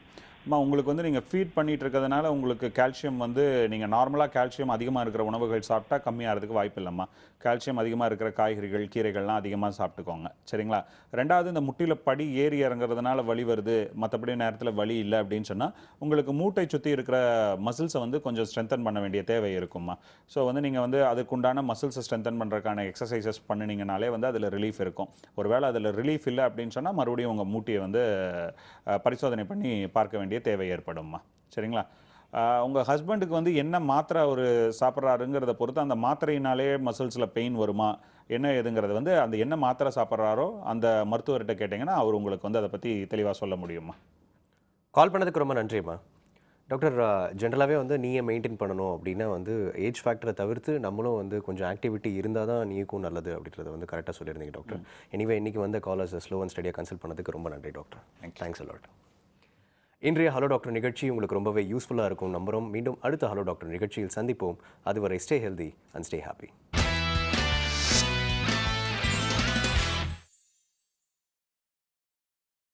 உங்களுக்கு வந்து நீங்கள் ஃபீட் பண்ணிட்டு இருக்கிறதுனால உங்களுக்கு கால்சியம் வந்து நீங்கள் நார்மலாக கால்சியம் அதிகமாக இருக்கிற உணவுகள் சாப்பிட்டா கம்மியாகிறதுக்கு வாய்ப்பு இல்லைம்மா. கால்சியம் அதிகமாக இருக்கிற காய்கறிகள், கீரைகள்லாம் அதிகமாக சாப்பிட்டுக்கோங்க, சரிங்களா? ரெண்டாவது, இந்த முட்டியில் படி ஏறி இறங்குறதுனால வலி வருது, மற்றபடி நேரத்தில் வலி இல்லை அப்படின்னு சொன்னால் உங்களுக்கு மூட்டை சுற்றி இருக்கிற மசில்ஸை வந்து கொஞ்சம் ஸ்ட்ரென்தன் பண்ண வேண்டிய தேவை இருக்கும்மா. ஸோ வந்து நீங்கள் வந்து அதுக்குண்டான மசில்ஸை ஸ்ட்ரென்தன் பண்ணுறதுக்கான எக்ஸசைசஸ் பண்ணினீங்கனாலே வந்து அதில் ரிலீஃப் இருக்கும். ஒருவேளை அதில் ரிலீஃப் இல்லை அப்படின்னு சொன்னால் மறுபடியும் உங்கள் மூட்டியை வந்து பரிசோதனை பண்ணி பார்க்க வேண்டிய தேவை ஏற்படும்மா, சரிங்களா? உங்கள் ஹஸ்பண்டுக்கு வந்து என்ன மாத்திரை அவர் சாப்பிட்றாருங்கிறத பொறுத்து அந்த மாத்திரையினாலே மசில்ஸில் பெயின் வருமா என்ன ஏதுங்கிறது வந்து அந்த என்ன மாத்திரை சாப்பிட்றாரோ அந்த மருத்துவர்கிட்ட கேட்டிங்கன்னா அவர் உங்களுக்கு வந்து அதை பற்றி தெளிவாக சொல்ல முடியுமா. கால் பண்ணதுக்கு ரொம்ப நன்றிம்மா. டாக்டர், ஜென்ரலாகவே வந்து நீயே மெயின்டைன் பண்ணணும் அப்படின்னா வந்து ஏஜ் ஃபேக்டரை தவிர்த்து நம்மளும் வந்து கொஞ்சம் ஆக்டிவிட்டி இருந்தால் தான் நீக்கும் நல்லது அப்படின்றத வந்து கரெக்டாக சொல்லியிருந்தீங்க டாக்டர். எனிவே இன்றைக்கி வந்து காலர்ஸ் ஸ்லோ அண்ட் ஸ்டடியாக கன்சல்ட் பண்ணதுக்கு ரொம்ப நன்றி டாக்டர். Thanks a lot. இன்றைய ஹலோ டாக்டர் நிகழ்ச்சி உங்களுக்கு ரொம்பவே யூஸ்ஃபுல்லாக இருக்கும் நம்புகிறோம். மீண்டும் அடுத்த ஹலோ டாக்டர் நிகழ்ச்சியில் சந்திப்போம். அதுவரை stay healthy and stay happy.